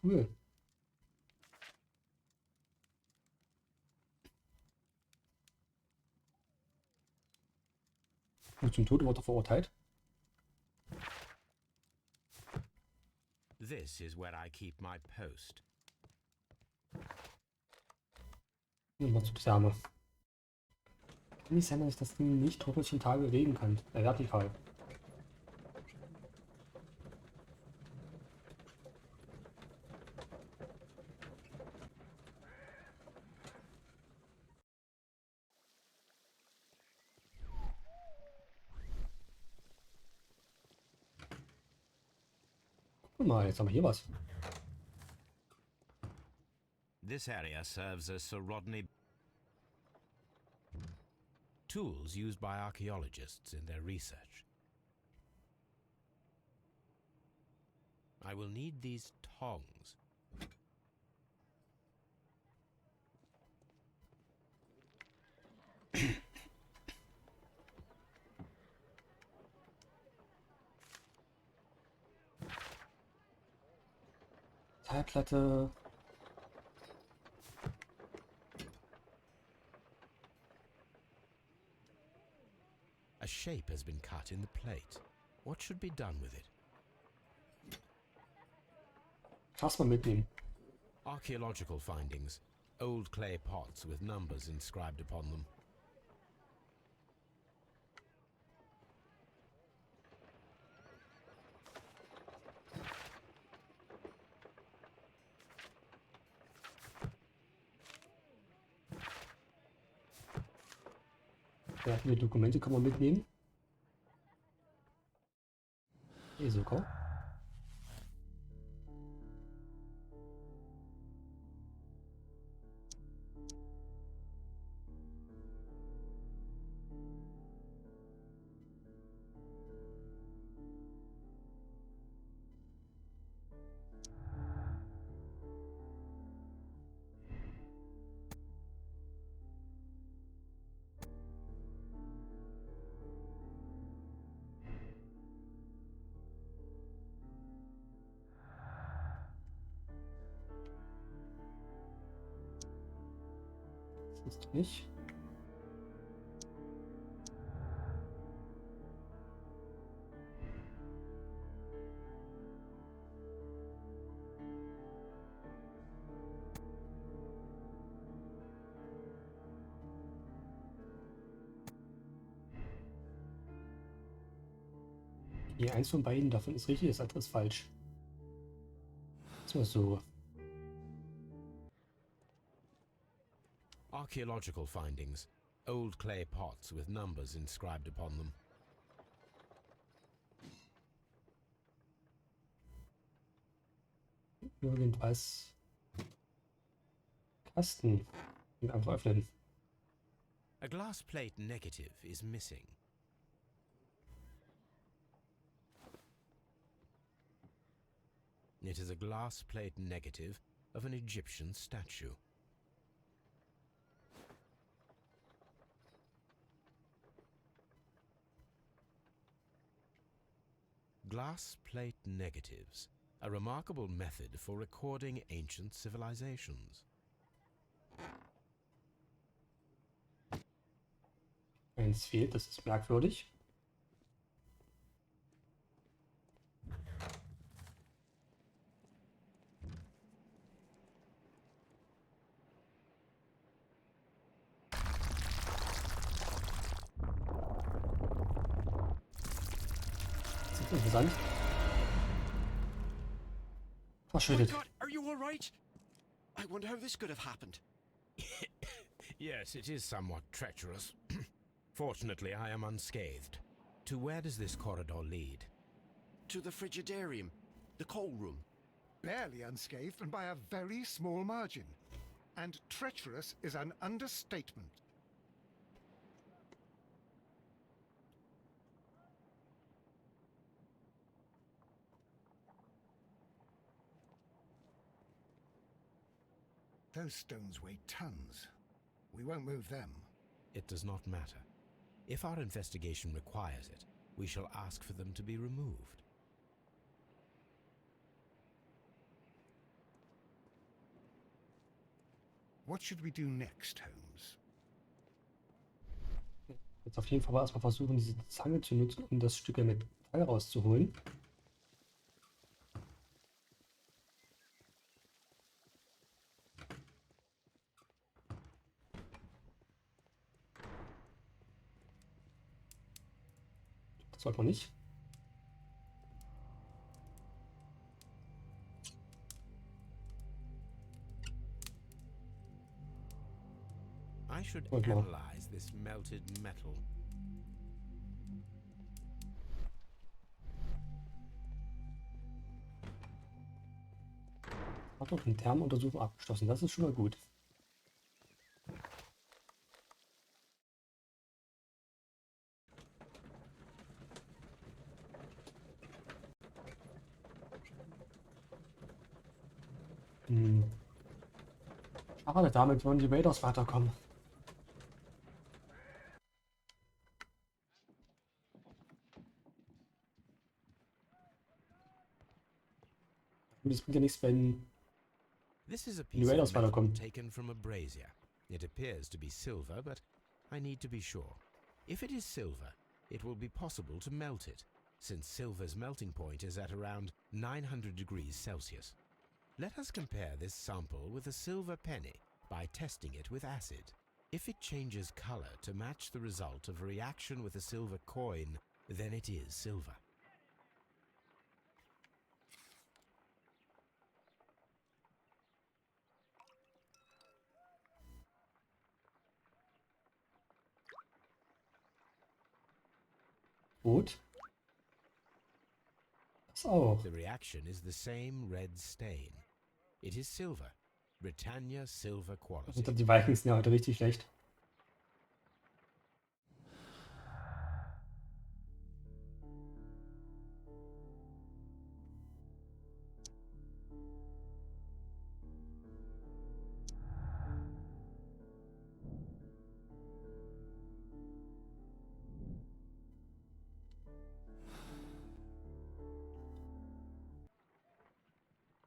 Cool. Und zum Tode wurde er verurteilt. This is where I keep my post. Nochmal zur Therme. Kann nicht sein, dass ich das Ding nicht horizontal bewegen kann. Vertikal. Guck mal, jetzt haben wir hier was. This area serves as Sir Rodney. Tools used by archaeologists in their research. I will need these tongs. Teilplatte. A shape has been cut in the plate. What should be done with it? Erstmal mitnehmen. Archaeological findings. Old clay pots with numbers inscribed upon them. Ja, viele Dokumente kann man mitnehmen. Hier sogar. Das ist nicht. Okay, eins von beiden davon ist richtig, das andere ist falsch. Das war so. Archaeological findings. Old clay pots with numbers inscribed upon them. Irgendwas. Kasten. Und einfach öffnen. A glass plate negative is missing. It is a glass plate negative of an Egyptian statue. Glass plate negatives, a remarkable method for recording ancient civilizations. Eins fehlt, das ist merkwürdig. Das ist interessant. Verschüttet. God, are you all right? I wonder how this could have happened. Yes, it is somewhat treacherous. Fortunately, I am unscathed. To where does this corridor lead? To the frigidarium, the coal room. Barely unscathed and by a very small margin. And treacherous is an understatement. Those stones weigh tons. We won't move them. It does not matter. If our investigation requires it, we shall ask for them to be removed. What should we do next, Holmes? Jetzt auf jeden Fall mal erstmal versuchen, diese Zange zu nutzen, um das Stück Metall rauszuholen. Das sollte man nicht. I should Okay. analyze this melted metal. Hat doch eine Thermonuntersuchung abgeschlossen. Das ist schon mal gut. Schade, damit wollen die Raiders weiterkommen. Und es bringt ja nichts, wenn This is a die piece Raiders of metal weiterkommen. taken from a brazier. It appears to be silver, but I need to be sure. If it is silver, it will be possible to melt it, since silver's melting point is at around 900 degrees Celsius. Let us compare this sample with a silver penny by testing it with acid. If it changes color to match the result of a reaction with a silver coin, then it is silver. Gut. Das auch. The reaction is the same red stain. It is silver. Britannia silver quality. Die Vikings sind ja heute richtig schlecht.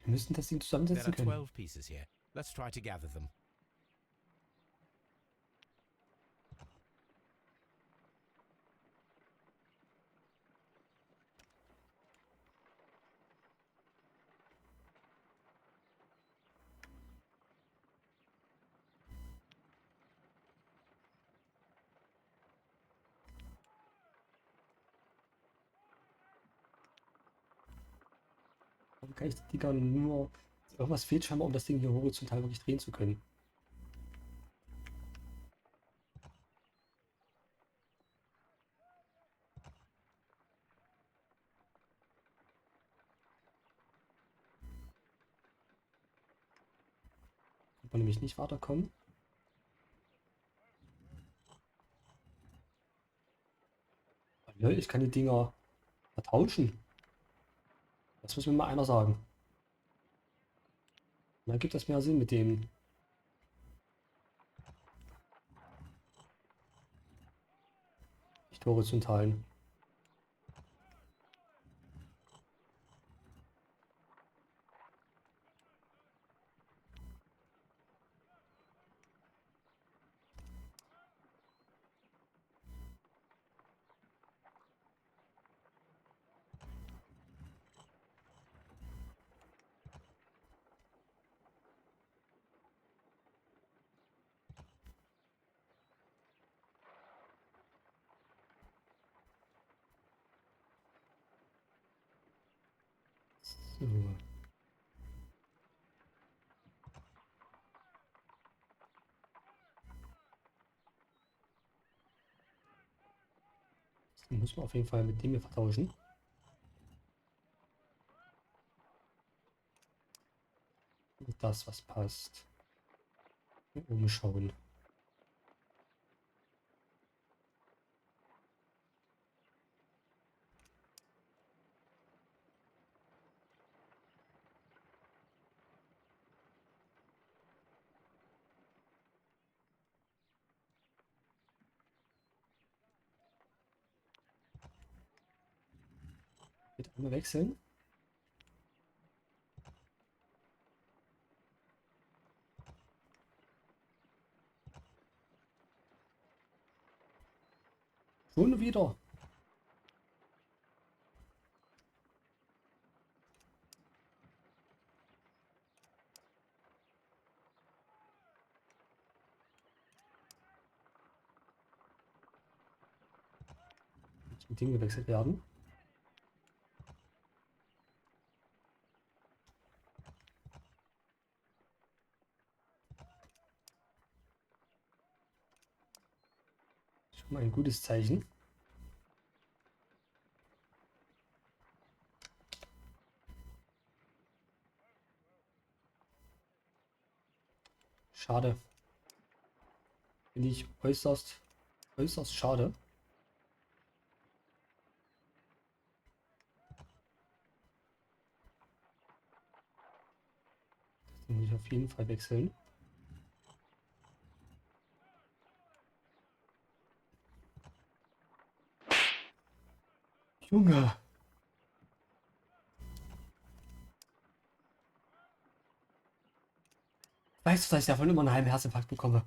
Wir müssen das Ding There zusammensetzen are können. 12 pieces here. Let's try to gather them. Dann kann ich die Dinger nur... Irgendwas fehlt scheinbar, um das Ding hier horizontal wirklich drehen zu können. Kann man nämlich nicht weiterkommen. Ja, ich kann die Dinger vertauschen. Das muss mir mal einer sagen. Dann gibt das mehr Sinn mit dem. Nicht horizontalen. So. Den muss man auf jeden Fall mit dem hier vertauschen. Und das, was passt. Hier oben schauen. Mit einmal wechseln. Schon wieder. Muss mit dem gewechselt werden. Schon mal ein gutes Zeichen. Schade. Finde ich äußerst schade. Den muss ich auf jeden Fall wechseln. Junge! Weißt du, dass ich davon immer einen halben Herzinfarkt bekomme?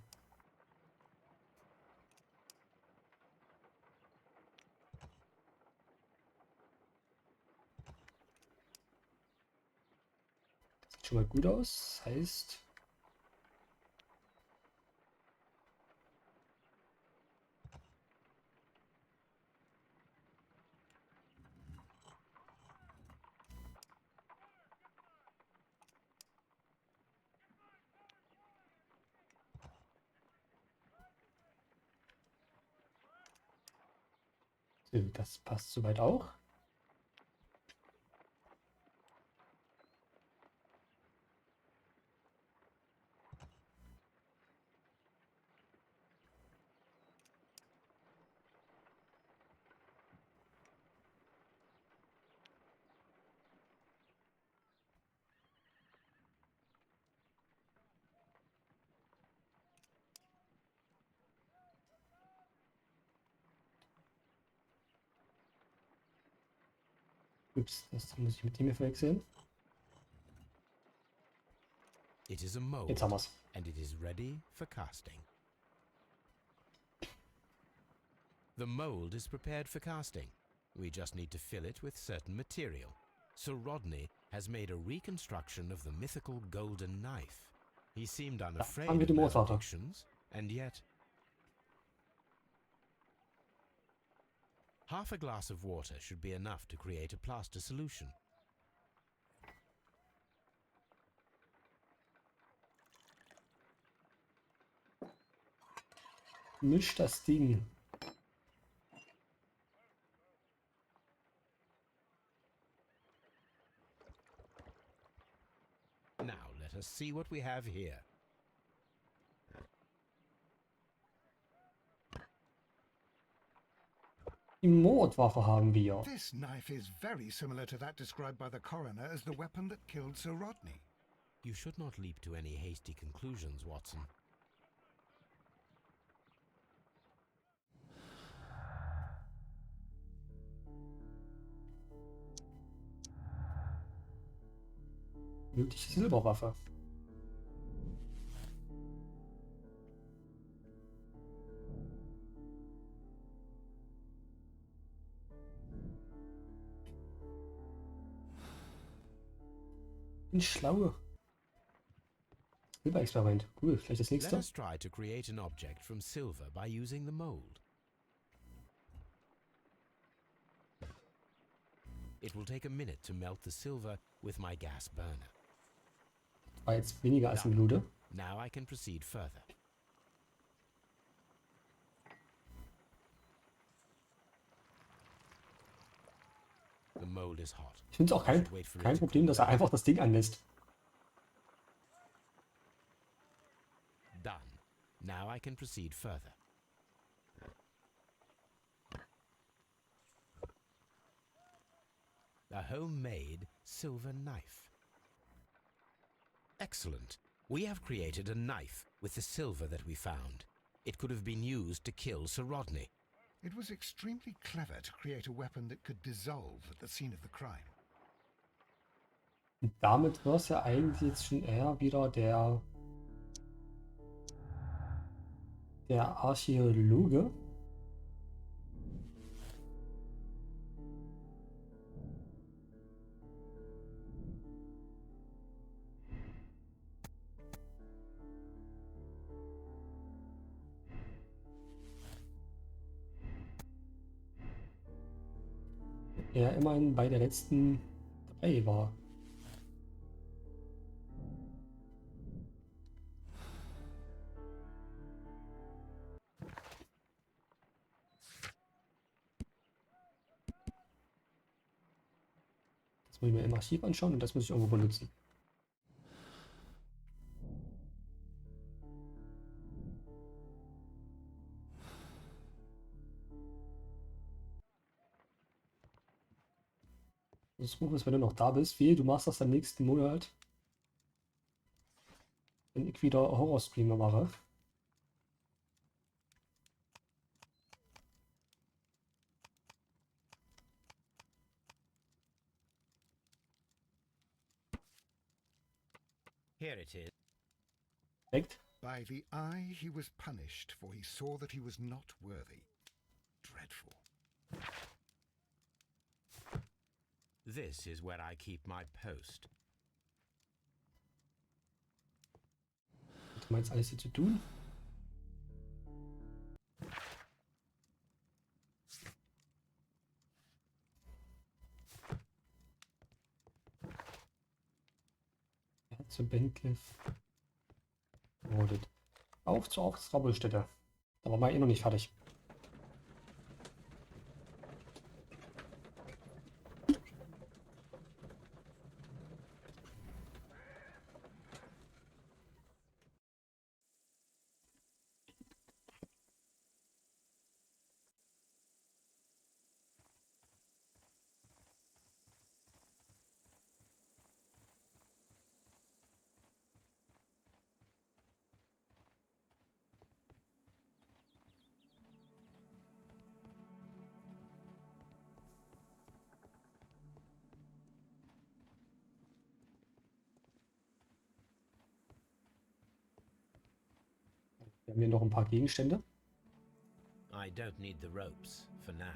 Das sieht schon mal gut aus. Das heißt... So, das passt soweit auch. Ups, das muss ich mit dem hier verwechseln. It is a mold, Jetzt haben wir's. and it is ready for casting. The mold is prepared for casting. We just need to fill it with certain material. So Rodney has made a reconstruction of the mythical golden knife. He seemed unafraid haben wir of den Mordvater. maledictions, and yet... Half a glass of water should be enough to create a plaster solution. Misch das Ding. Now let us see what we have here. Die Mordwaffe haben wir. This knife is very similar to that described by the coroner as the weapon that killed Sir Rodney. You should not leap to any hasty conclusions, Watson. Mögliche Silberwaffe. Ein Schlaue. Silberexperiment. Cool, vielleicht das Let nächste. us try to create an object from silver by using the mold. It will take a minute to melt the silver with my gas burner. War jetzt weniger als eine Minute. Now I can proceed further. The mold is hot. Ich finde es auch kein Problem, dass er einfach das Ding anlässt. Done. Now I can proceed further. A homemade silver knife. Excellent. We have created a knife with the silver that we found. It could have been used to kill Sir Rodney. It was extremely clever to create a weapon that could dissolve at the scene of the crime. Und damit wäre es ja eigentlich jetzt schon eher wieder der Archäologe. Er immerhin bei der letzten dabei war. Das muss ich mir im Archiv anschauen und das muss ich irgendwo benutzen. Das Buch ist, wenn du noch da bist. Wehe, du machst das am nächsten Monat. Wenn ich wieder Horror-Streamer mache. Here it is. Direkt. By the eye he was punished, for he saw that he was not worthy. Dreadful. This is where I keep my post. Was haben wir jetzt alles hier zu tun? Zu Bentliff. Mordet. Auf zur Auftragsstätte. Da waren wir eh noch nicht fertig. Wir haben hier noch ein paar Gegenstände. I don't need the ropes for now.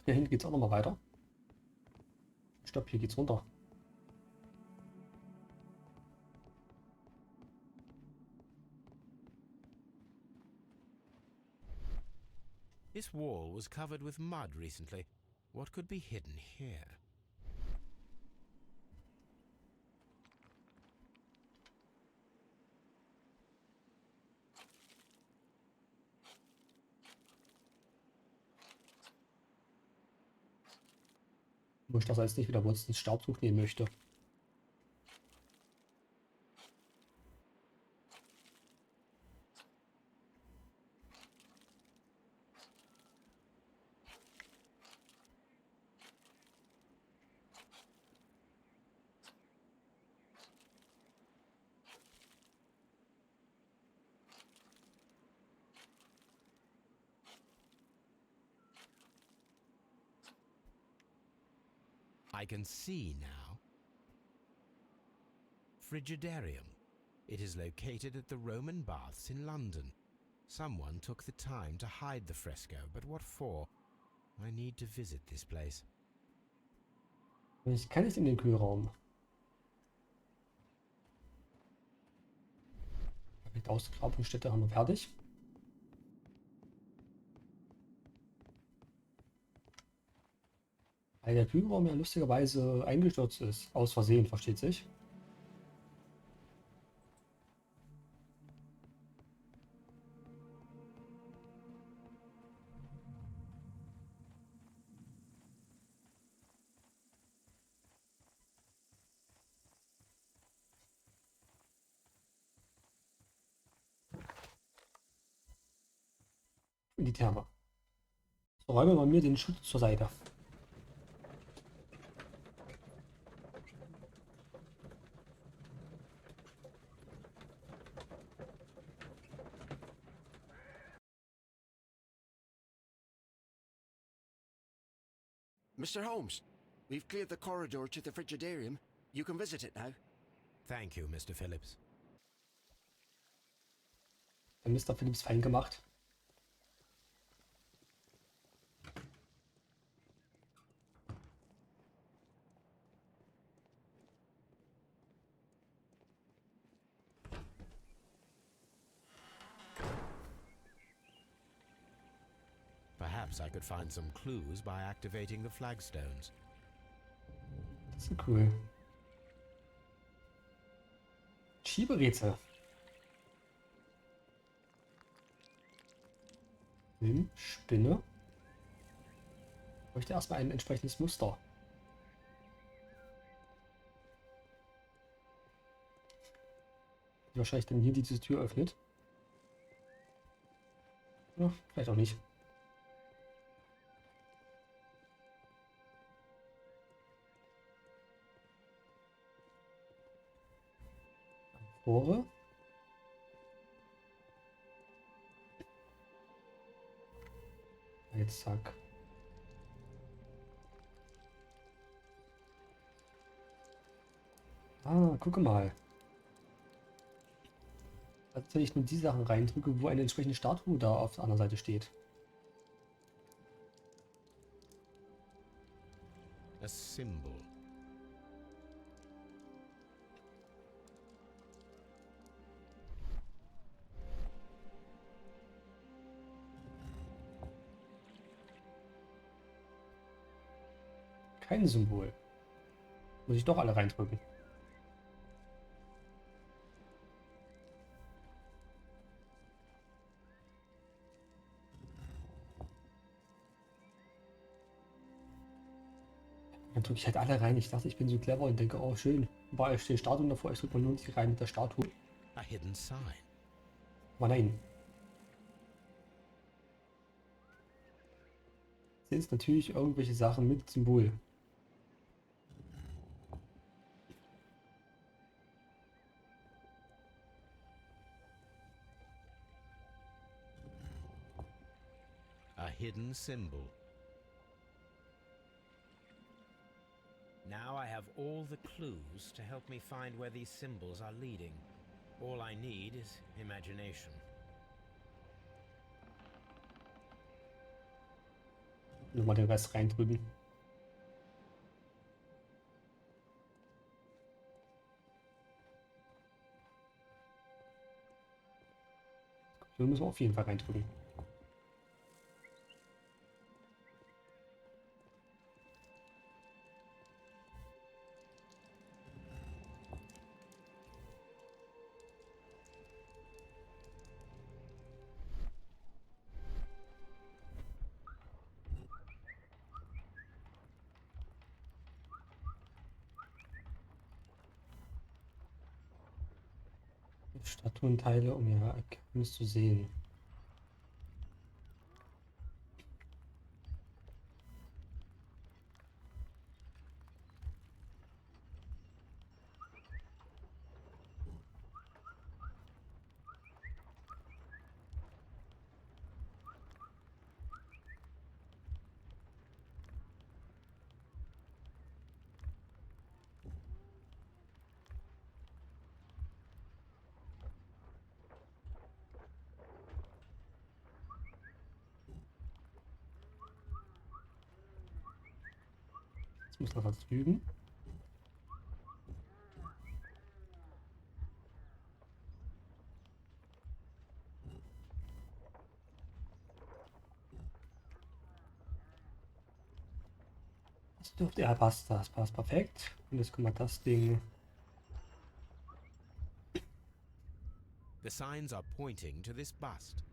Hier hinten geht es auch noch mal weiter. Stopp, hier geht's runter. This wall was covered with mud recently. What could be hidden here? Wo ich das jetzt nicht wieder ins Staubtuch nehmen möchte. I can see now. Frigidarium. It is located at the Roman Baths in London. Someone took the time to hide the fresco, but what for? I need to visit this place. Ich kann nicht in den Kühlraum. Perfekt, Ausgrabungsstätte haben wir fertig. Weil der Kühlraum ja lustigerweise eingestürzt ist. Aus Versehen, versteht sich. In die Therme. So, räumen wir mir den Schutz zur Seite. Mr. Holmes, we've cleared the corridor to the Frigidarium. You can visit it now. Thank you, Mr. Phillips. Der Mr. Phillips fein gemacht. Perhaps I could find some clues by activating the flagstones. Das ist cool. Schieberätsel. Spinne. Ich bräuchte erstmal ein entsprechendes Muster. Die wahrscheinlich dann hier diese Tür öffnet. Ja, vielleicht auch nicht. Rohre. Jetzt zack. Ah, gucke mal. Also wenn ich nur die Sachen reindrücke, wo eine entsprechende Statue da auf der anderen Seite steht. A symbol. Kein Symbol. Muss ich doch alle reindrücken. Dann drücke ich halt alle rein. Ich dachte, ich bin so clever und denke, oh schön, überall stehen Statuen davor, ich drücke mal nur die rein mit der Statue. A hidden sign. Aber nein. Sind es natürlich irgendwelche Sachen mit Symbol. A hidden symbol. Now I have all the clues to help me find where these symbols are leading. All I need is imagination. Nur mal den Rest reindrücken. Hier müssen wir auf jeden Fall reindrücken. Statuenteile, um ihr Ergebnis zu sehen. Jetzt muss noch was drüben. Das dürfte, ja, passt, das passt perfekt. Und jetzt können wir das Ding. The signs are pointing to this bust.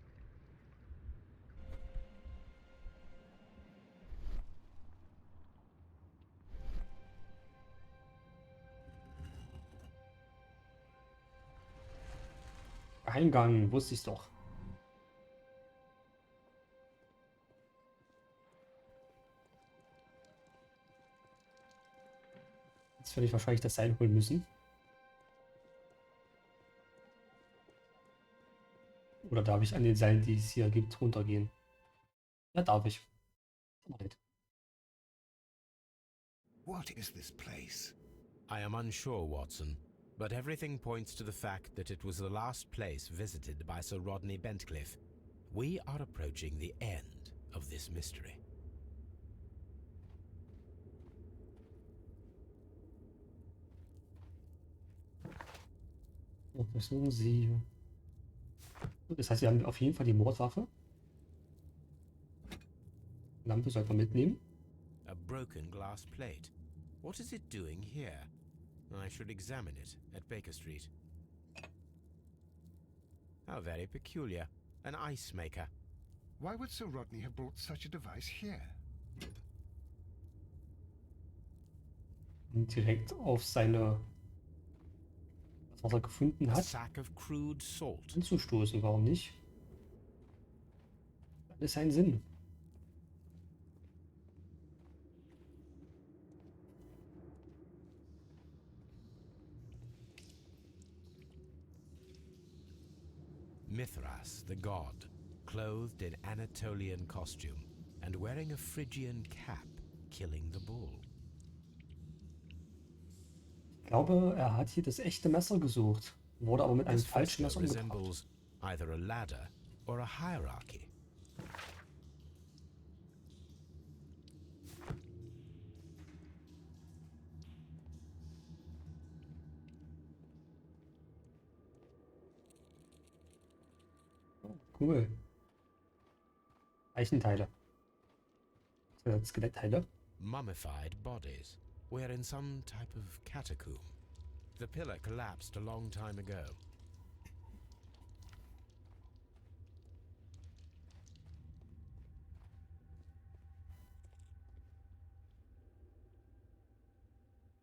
Eingang, wusste ich doch. Jetzt werde ich wahrscheinlich das Seil holen müssen. Oder darf ich an den Seilen, die es hier gibt, runtergehen? Ja, darf ich. What is this place? I am unsure, Watson, but everything points to the fact that it was the last place visited by Sir Rodney Bentcliffe. We are approaching the end of this mystery. Untersuchen Sie. Das heißt, wir haben auf jeden Fall die Mordwaffe. Lampe sollten wir mitnehmen. A broken glass plate. What is it doing here? I should examine it at Baker Street. How very peculiar. An ice maker. Why would Sir Rodney have brought such a device here? Und direkt auf seine, was er gefunden A hat, sack of crude salt. anzustoßen. Warum nicht? Das ist ein Sinn. Mithras, the god, clothed in Anatolian costume and wearing a Phrygian cap, killing the bull. Ich glaube, er hat hier das echte Messer gesucht, wurde aber mit einem This falschen fresco Messer umgebracht. resembles either a ladder or a hierarchy. Cool. Eichenteile. Skelettteile. Mummified bodies. We're in some type of catacomb. The pillar collapsed a long time ago.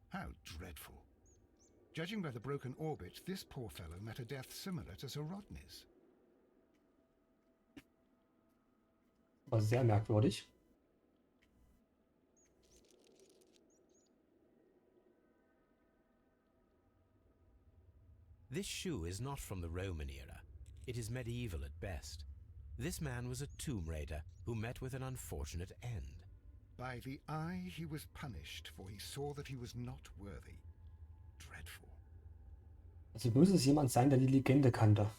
How dreadful. Judging by the broken orbit, this poor fellow met a death similar to Sir Rodney's. War sehr merkwürdig. This shoe is not from the Roman era. It is medieval at best. This man was a tomb raider who met with an unfortunate end. By the eye he was punished, for he saw that he was not worthy. Dreadful. Also muss es jemand sein, der die Legende kannte.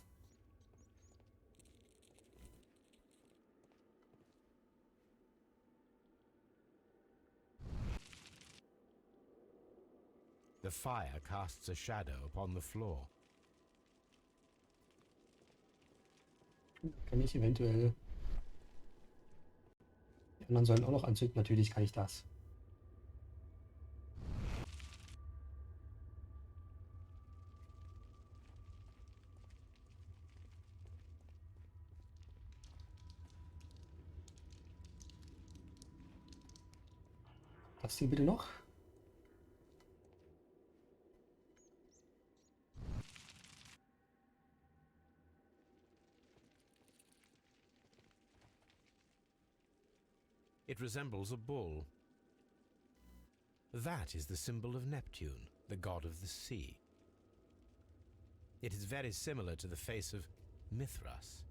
The fire casts a shadow upon the floor. Kann ich eventuell... Die anderen sollen auch noch anzünden. Natürlich kann ich das. Das hier bitte noch. It resembles a bull. That is the symbol of Neptune, the god of the sea. It is very similar to the face of Mithras.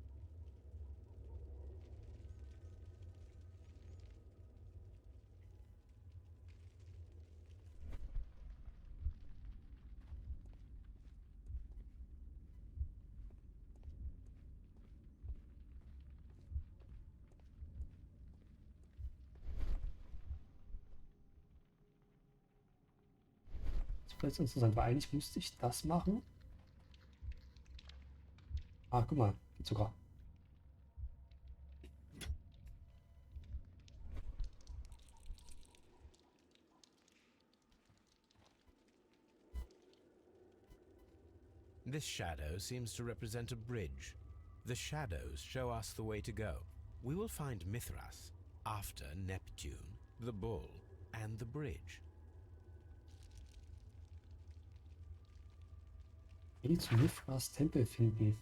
Das ist interessant, weil eigentlich müsste ich das machen. Ah, guck mal, geht sogar. This shadow seems to represent a bridge. The shadows show us the way to go. We will find Mithras after Neptune, the bull, and the bridge. Geh zu Mithras Tempel finden.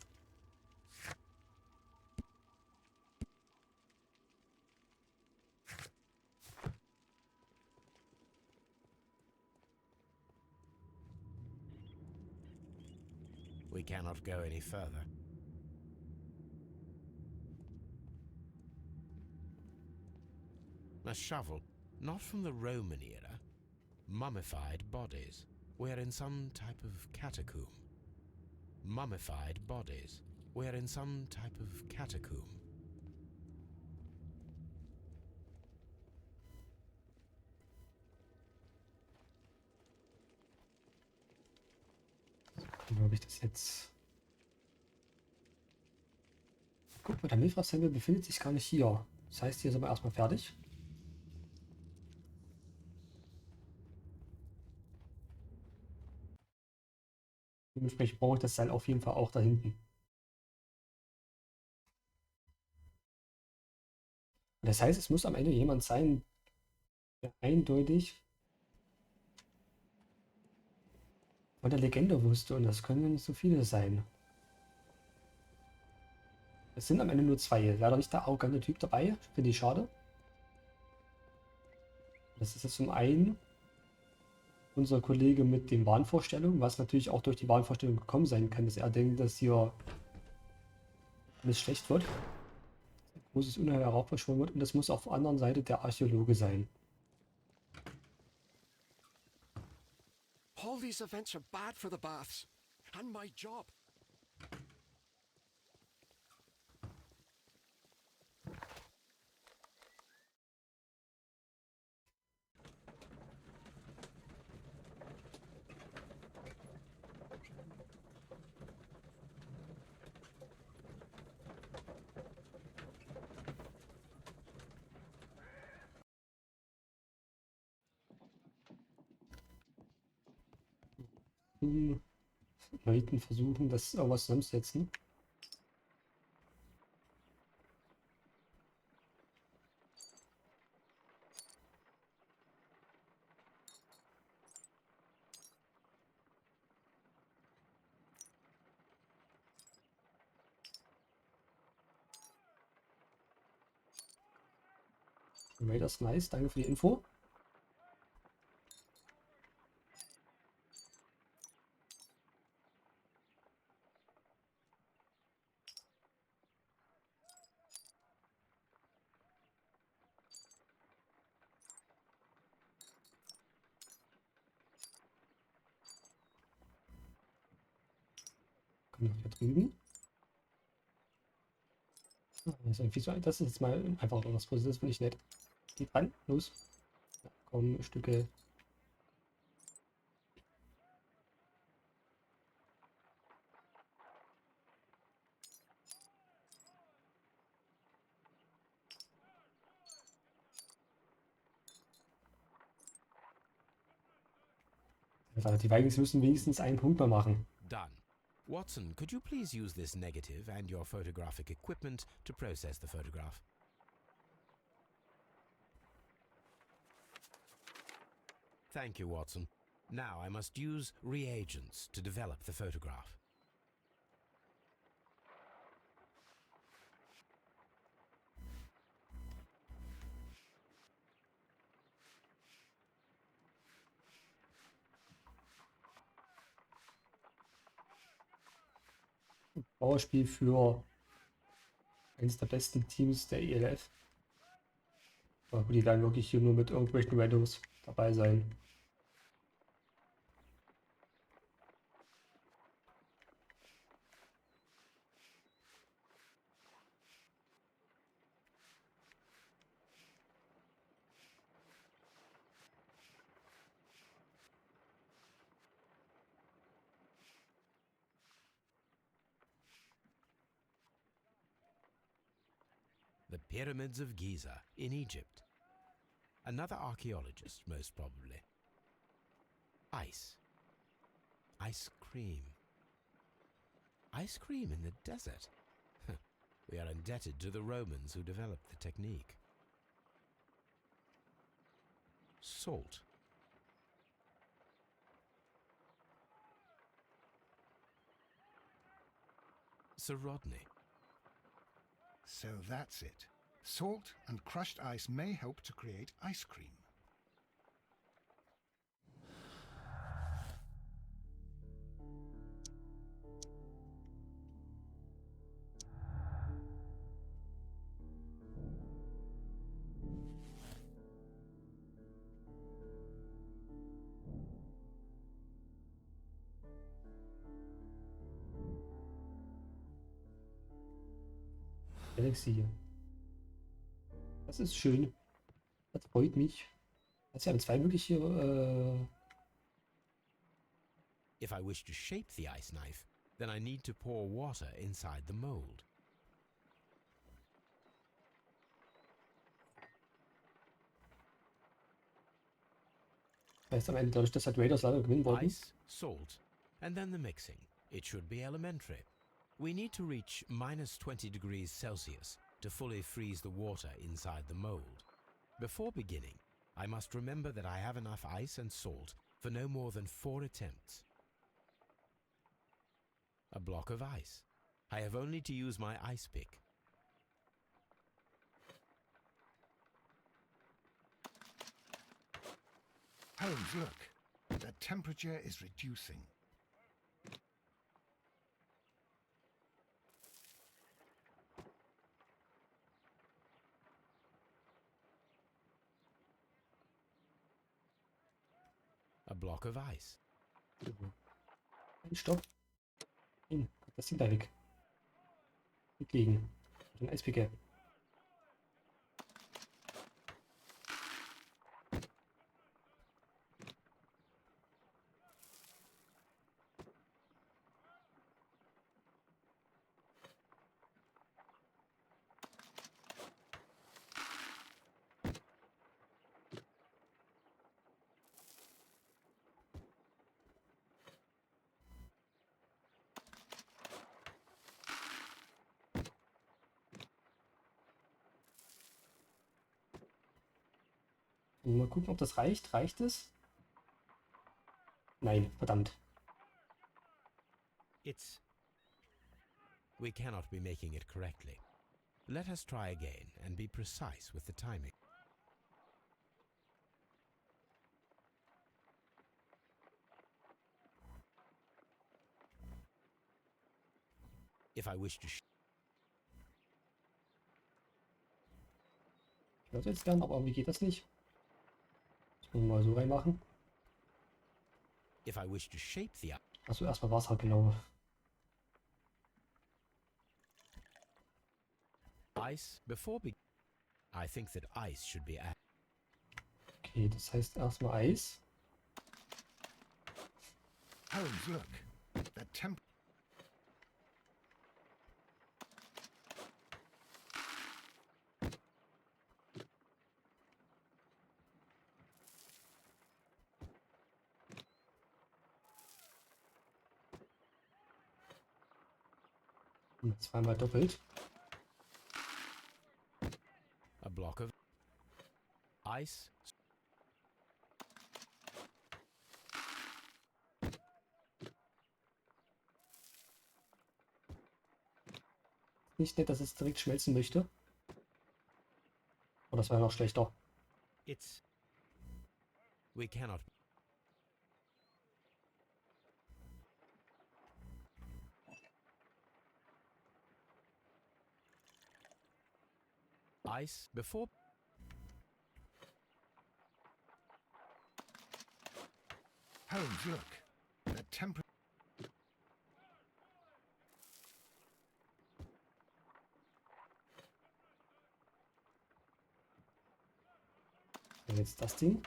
We cannot go any further. A shovel, not from the Roman era. Mummified bodies. We're in some type of catacomb. Mummified bodies. We're in some type of catacomb. Wie habe ich das jetzt? Guck mal, der Mithras-Tempel befindet sich gar nicht hier. Das heißt, hier sind wir erstmal fertig. Dementsprechend brauche ich das Seil auf jeden Fall auch da hinten. Das heißt, es muss am Ende jemand sein, der eindeutig von der Legende wusste, und das können nicht so viele sein. Es sind am Ende nur zwei. Leider nicht der arrogante Typ dabei, finde ich schade. Das ist jetzt zum einen unser Kollege mit den Wahnvorstellungen, was natürlich auch durch die Wahnvorstellung gekommen sein kann, dass er denkt, dass hier alles schlecht wird. Großes Unheil heraufbeschworen wird, und das muss auf der anderen Seite der Archäologe sein. All these events are bad for the baths and my job. Leuten versuchen, das irgendwas zusammenzusetzen. Raiders, nice, danke für die Info. Komm noch hier drüben. Das ist irgendwie so, das ist jetzt mal einfach was Positives, finde ich nett. Geht ran, los. Ja, komm, Stücke. Die Vikings müssen wenigstens einen Punkt mehr machen. Done. Watson, could you please use this negative and your photographic equipment to process the photograph? Thank you, Watson. Now I must use reagents to develop the photograph. Powerspiel für eines der besten Teams der ELF. Aber gut, die werden wirklich hier nur mit irgendwelchen Randoms dabei sein. The Pyramids of Giza in Egypt. Another archaeologist, most probably. Ice. Ice cream. Ice cream in the desert. We are indebted to the Romans who developed the technique. Salt. Sir Rodney. So that's it. Salt and crushed ice may help to create ice cream. Galaxie. Das ist schön. Das freut mich. Also wir haben zwei mögliche. If I wish to shape the ice knife, then I need to pour water inside the mold. Heißt am Ende dadurch, dass halt Raiders leider gewinnen wollten. Ice, salt, and then the mixing. It should be elementary. We need to reach minus 20 degrees Celsius to fully freeze the water inside the mold. Before beginning, I must remember that I have enough ice and salt for no more than 4 attempts. A block of ice. I have only to use my ice pick. Holmes, look. The temperature is reducing. A block of ice. Stopp. Nein, das Ding da weg. Mitlegen. Den Eispicke. Mal gucken, ob das reicht. Reicht es? Nein, verdammt. We cannot be making it correctly. Let us try again and be precise with the timing. If I wish to Ich würde jetzt gern, aber irgendwie geht das nicht. Das müssen wir mal so reinmachen. If I wish to shape the Achso, erstmal Wasser, genau. ice before I think that ice should be added. Okay, das heißt erstmal Eis. Holmes, look. The temp. Zweimal doppelt. A block of ice. Nicht nett, dass es direkt schmelzen möchte. Oh, das war ja noch schlechter. We cannot. Ice before... Holmes, look. That temper... Jetzt das Ding.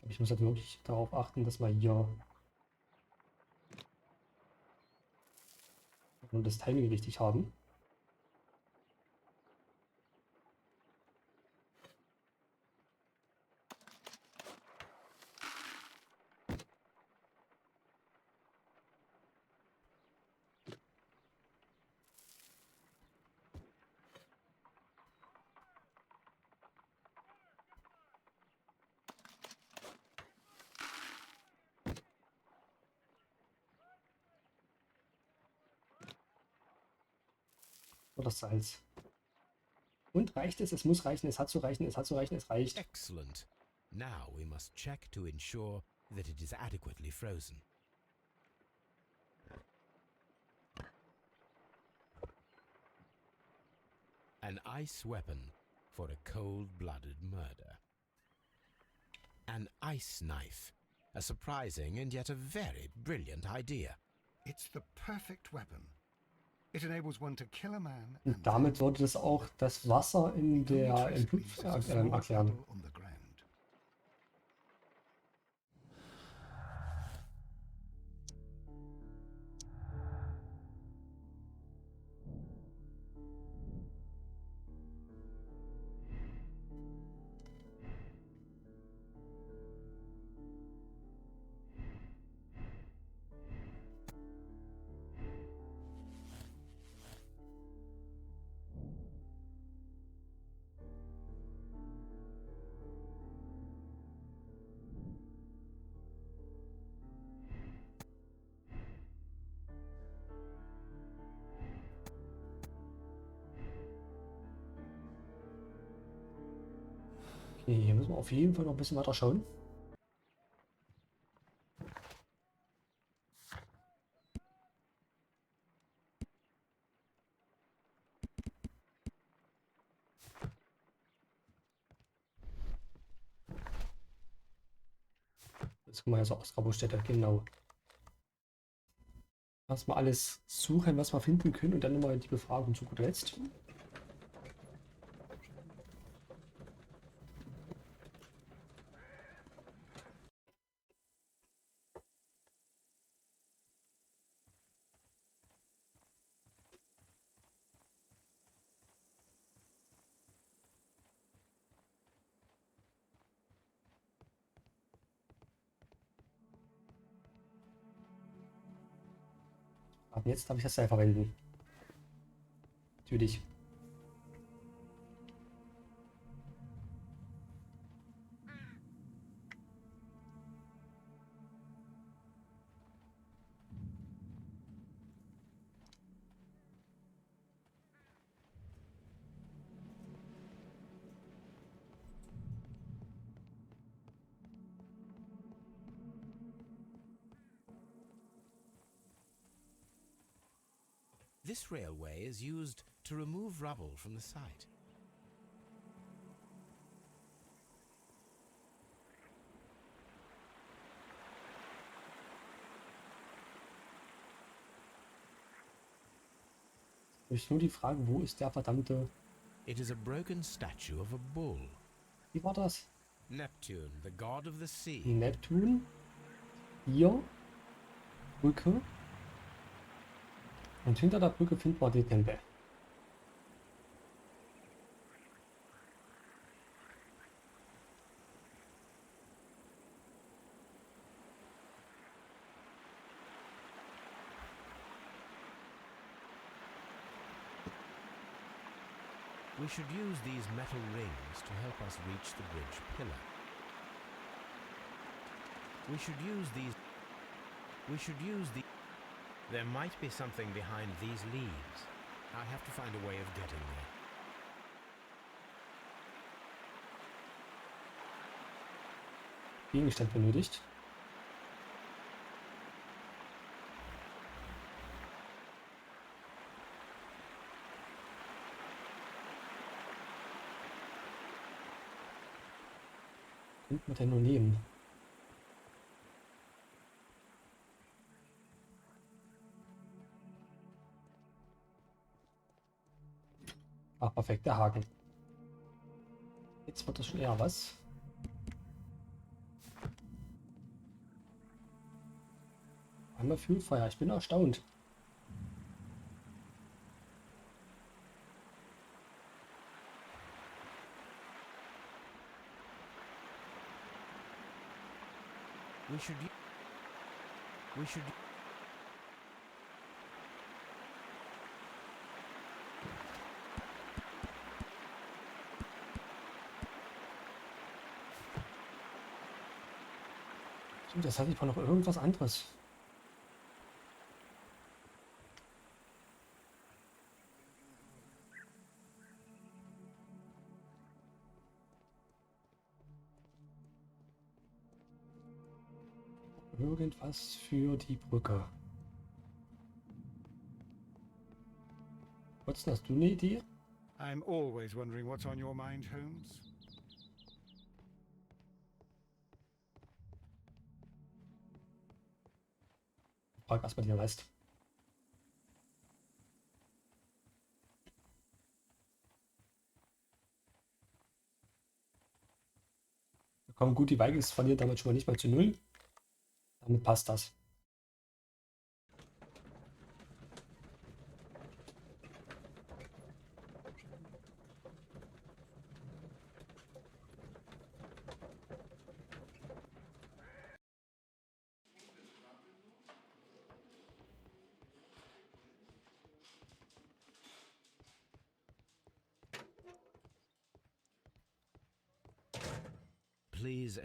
Ich muss halt wirklich darauf achten, dass wir hier nur das Timing richtig haben. Oder Salz. Und reicht es? Es muss reichen, es hat zu reichen, es hat zu reichen, es reicht. Excellent. Now we must check to ensure that it is adequately frozen. An ice weapon for a cold-blooded murder. An ice knife. A surprising and yet a very brilliant idea. It's the perfect weapon. It enables one to kill a man Und and damit würde das auch das Wasser im Blut erklären. on the ground. Okay, hier müssen wir auf jeden Fall noch ein bisschen weiter schauen. Jetzt kommen wir ja so aus Grabstätte, genau. Erstmal alles suchen, was wir finden können und dann nochmal die Befragung zu guter Letzt. Aber jetzt darf ich das Seil verwenden. Natürlich. This railway is used to remove rubble from the site. Ist nur die Frage, wo ist der verdammte... It is a broken statue of a bull. Wie war das? Neptune, the god of the sea. Neptun. Hier. Brücke. Und hinter der Brücke finden wir den Tempel. We should use these metal rings to help us reach the bridge pillar. We should use the... There might be something behind these leaves. I have to find a way of getting there. Gegenstand benötigt. Könnten wir denn nur nehmen? Ah, perfekt, der Haken. Jetzt wird das schon eher was. Einmal Fuelfeuer, ich bin erstaunt. We should. Stimmt, das hatte ich mal noch irgendwas anderes. Irgendwas für die Brücke. Watson, hast du eine Idee? I'm always wondering what's on your mind, Holmes. Frag erstmal den Rest. Komm, gut, die Vikings verlieren damit schon mal nicht mal zu 0. Damit passt das. Please.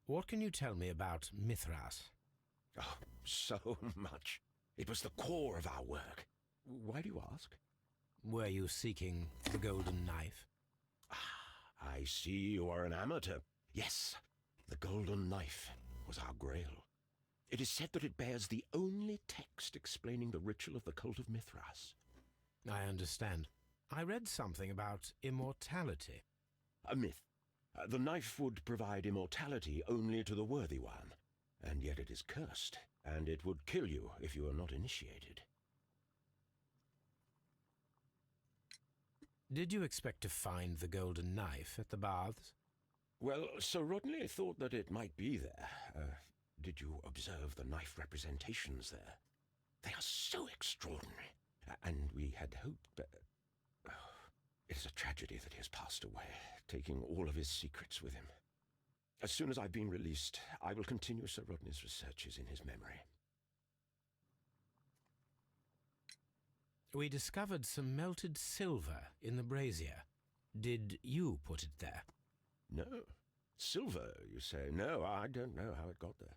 What can you tell me about Mithras? Oh, so much. It was the core of our work. Why do you ask? Were you seeking the golden knife? Ah, I see you are an amateur. Yes, the golden knife was our grail. It is said that it bears the only text explaining the ritual of the cult of Mithras. I understand. I read something about immortality. A myth. The knife would provide immortality only to the worthy one, and yet it is cursed, and it would kill you if you are not initiated. Did you expect to find the golden knife at the baths? Well, Sir Rodney thought that it might be there. Did you observe the knife representations there? They are so extraordinary, and we had hoped that... It is a tragedy that he has passed away, taking all of his secrets with him. As soon as I've been released, I will continue Sir Rodney's researches in his memory. We discovered some melted silver in the brazier. Did you put it there? No. Silver, you say? No, I don't know how it got there.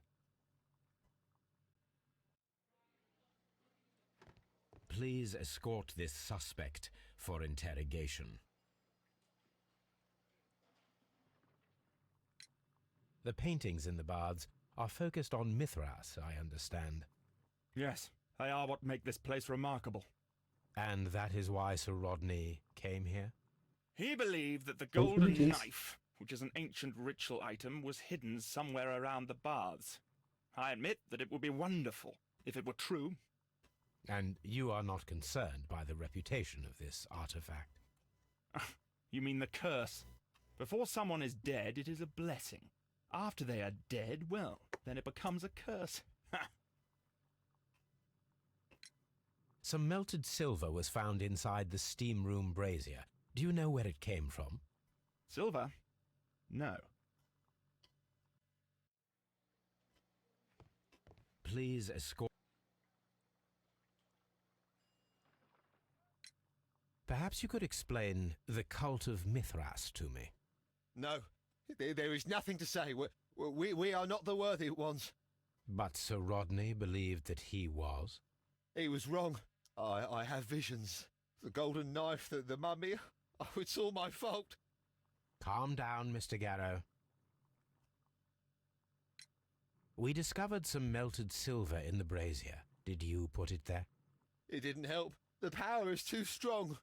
Please escort this suspect for interrogation. The paintings in the baths are focused on Mithras, I understand. Yes, they are what make this place remarkable. And that is why Sir Rodney came here? He believed that the Oh, golden it is. knife, which is an ancient ritual item, was hidden somewhere around the baths. I admit that it would be wonderful if it were true. And you are not concerned by the reputation of this artifact? You mean the curse? Before someone is dead, it is a blessing. After they are dead, well, then it becomes a curse. Some melted silver was found inside the steam room brazier. Do you know where it came from? Silver? No. Please escort... Perhaps you could explain the cult of Mithras to me. No, there is nothing to say. We are not the worthy ones. But Sir Rodney believed that he was? He was wrong. I have visions. The golden knife, the mummy. Oh, it's all my fault. Calm down, Mr. Garrow. We discovered some melted silver in the brazier. Did you put it there? It didn't help. The power is too strong.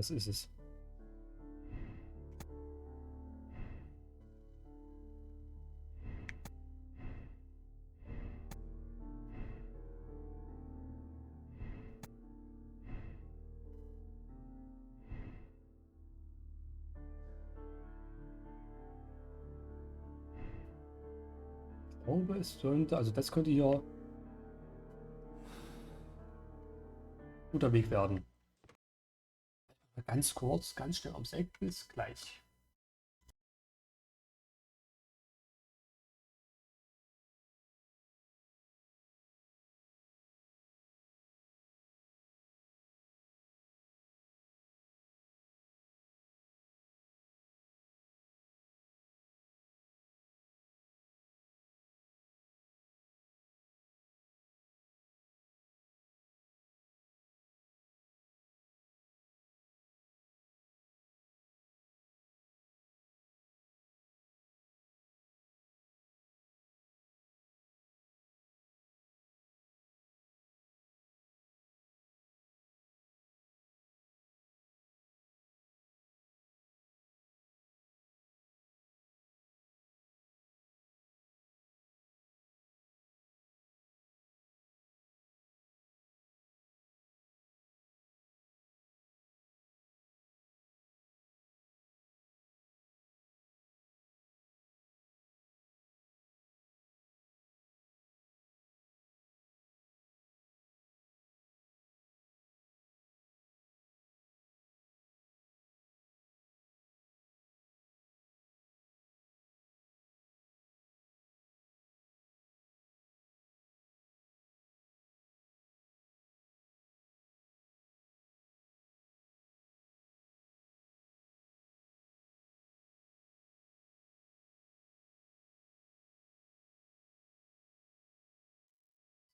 Das ist es. Ich glaube, es könnte, also das könnte hier guter Weg werden. Ganz kurz, ganz schnell ums Eck, bis gleich.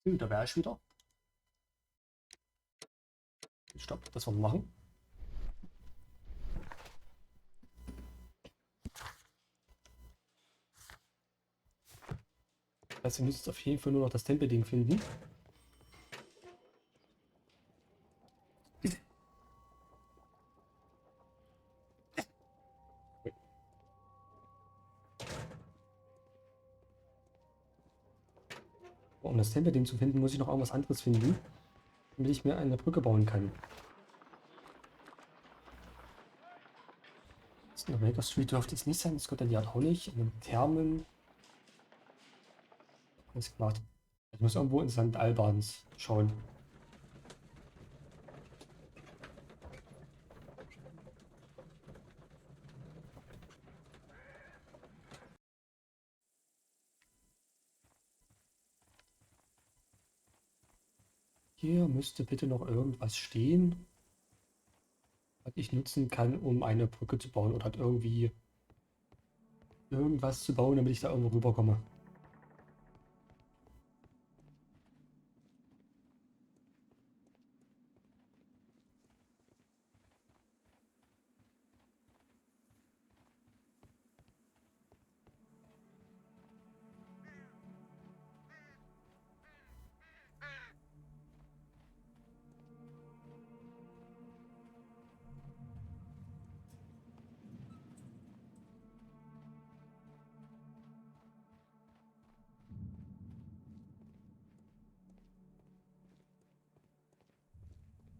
Da wäre ich wieder. Stopp, das wollen wir machen. Also wir müssen jetzt auf jeden Fall nur noch das Tempelding finden. Um das Tempelding zu finden, muss ich noch irgendwas anderes finden, damit ich mir eine Brücke bauen kann. Das in der Baker Street dürfte es nicht sein, das Scotland Yard auch nicht. In den Thermen. Alles klar. Ich muss irgendwo in St. Albans schauen. Hier müsste bitte noch irgendwas stehen, was ich nutzen kann, um eine Brücke zu bauen oder halt irgendwie irgendwas zu bauen, damit ich da irgendwo rüberkomme.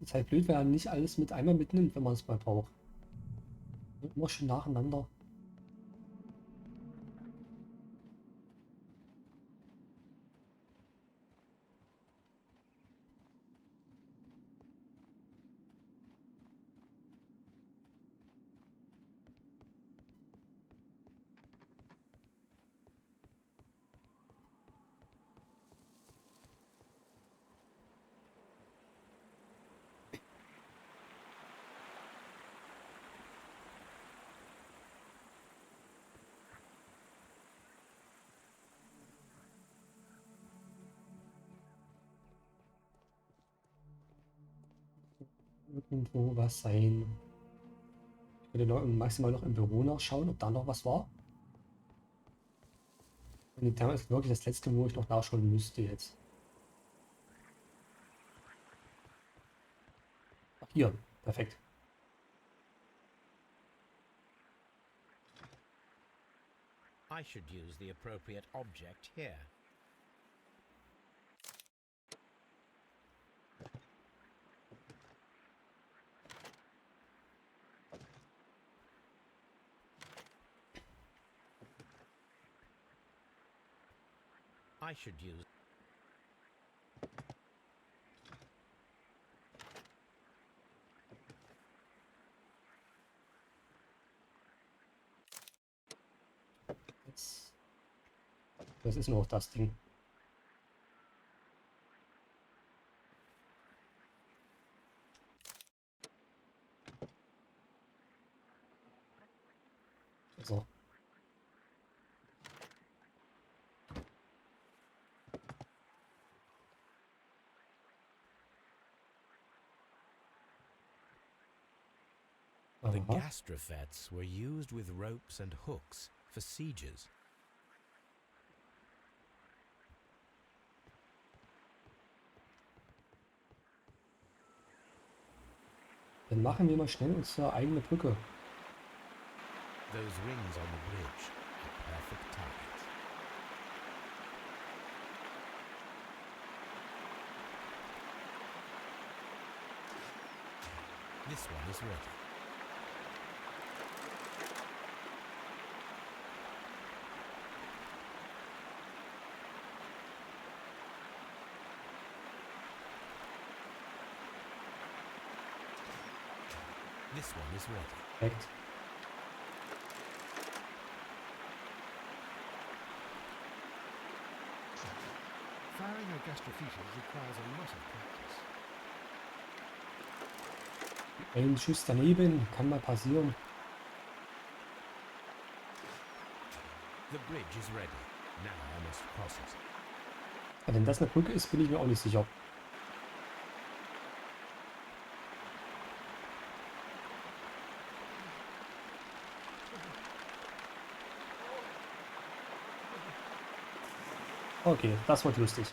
Ist halt blöd, wenn man nicht alles mit einmal mitnimmt, wenn man es mal braucht. Immer schön nacheinander. Irgendwo was sein. Ich würde noch maximal noch im Büro nachschauen, ob da noch was war. Und die Therme ist wirklich das letzte, wo ich noch nachschauen müsste jetzt. Ach, hier, perfekt. I should use the appropriate object here. I should use... Das ist noch das Ding. So. The gastrofets were used with ropes and hooks for sieges. Dann machen wir mal schnell unsere eigene Brücke. Those rings on the bridge are perfect targets. This one is ready. This one is ready. Perfekt. Firing a gastrophytes requires a lot of practice. Ein Schuss daneben, kann mal passieren. The bridge is ready. Now I must cross it. Ja, wenn das eine Brücke ist, bin ich mir auch nicht sicher. Okay, das wird lustig.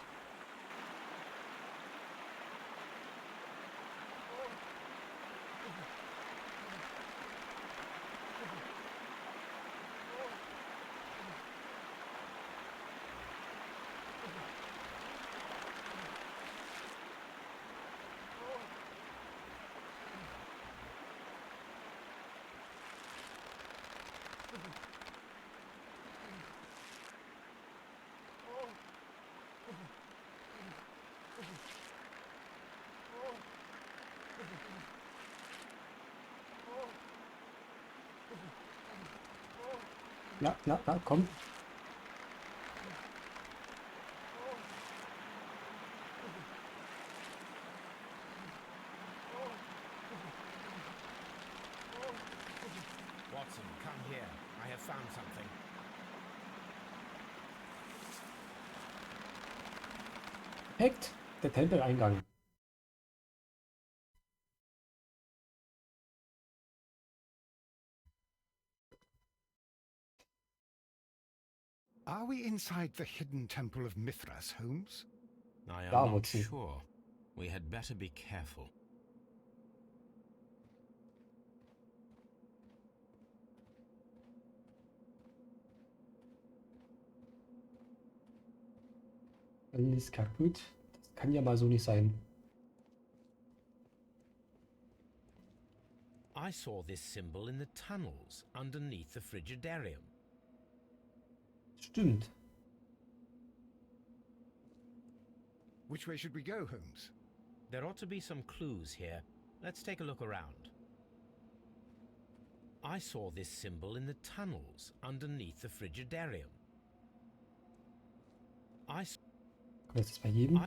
Ja, komm. Watson, come here. I have found something. Perfekt, der Tempeleingang. Are we inside the hidden temple of Mithras, Holmes? I am Da, not Watson. sure. We had better be careful. Alles kaputt. Das kann ja mal so nicht sein. I saw this symbol in the tunnels underneath the Frigidarium. Stimmt. Which way should we go, Holmes? There ought to be some clues here. Let's take a look around. I saw this symbol in the tunnels underneath the Frigidarium. Kommt das bei jedem?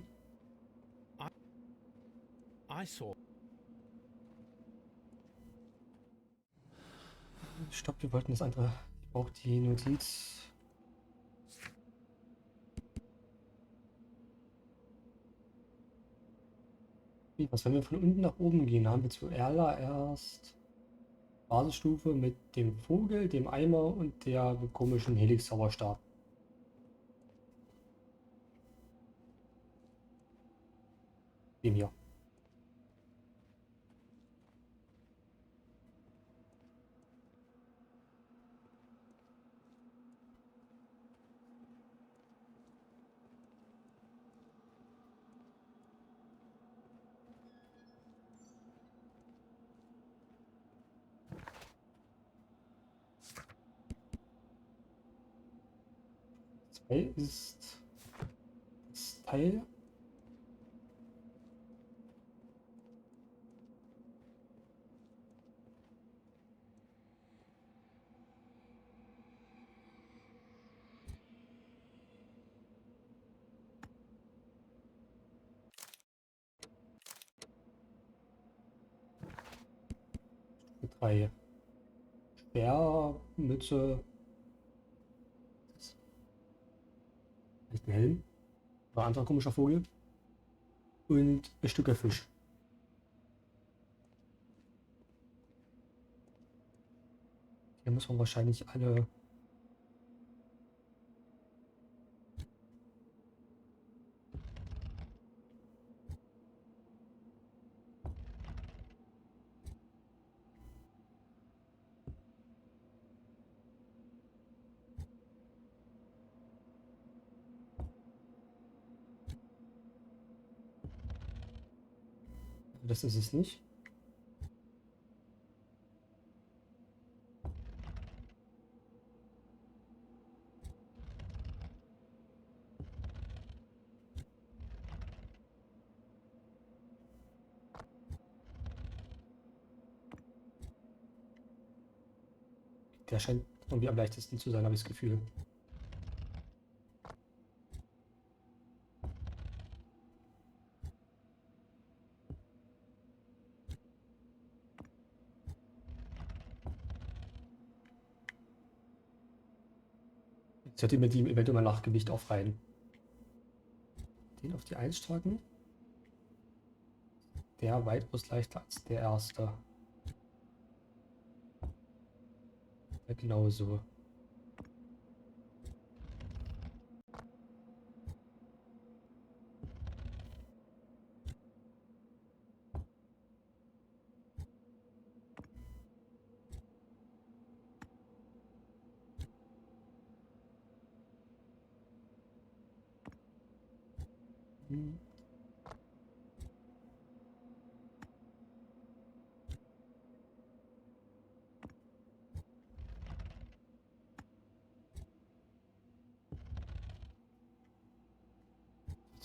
I saw... Stopp, wir wollten das andere. Ich brauche die Notiz. Was, wenn wir von unten nach oben gehen, haben wir zuerst Basisstufe mit dem Vogel, dem Eimer und der komischen Helix-Zauberstab. Dem hier. 3 ist das Teil. Stufe 3. Sperrmütze. Vielleicht ein Helm. Oder ein anderer komischer Vogel. Und ein Stück Fisch. Hier muss man wahrscheinlich alle das ist es nicht. Der scheint irgendwie am leichtesten zu sein, habe ich das Gefühl. Jetzt hört ihr mir die eventuell mal nach Gewicht auf rein. Den auf die 1 strecken. Der weitaus leichter als der erste. Ja, genauso.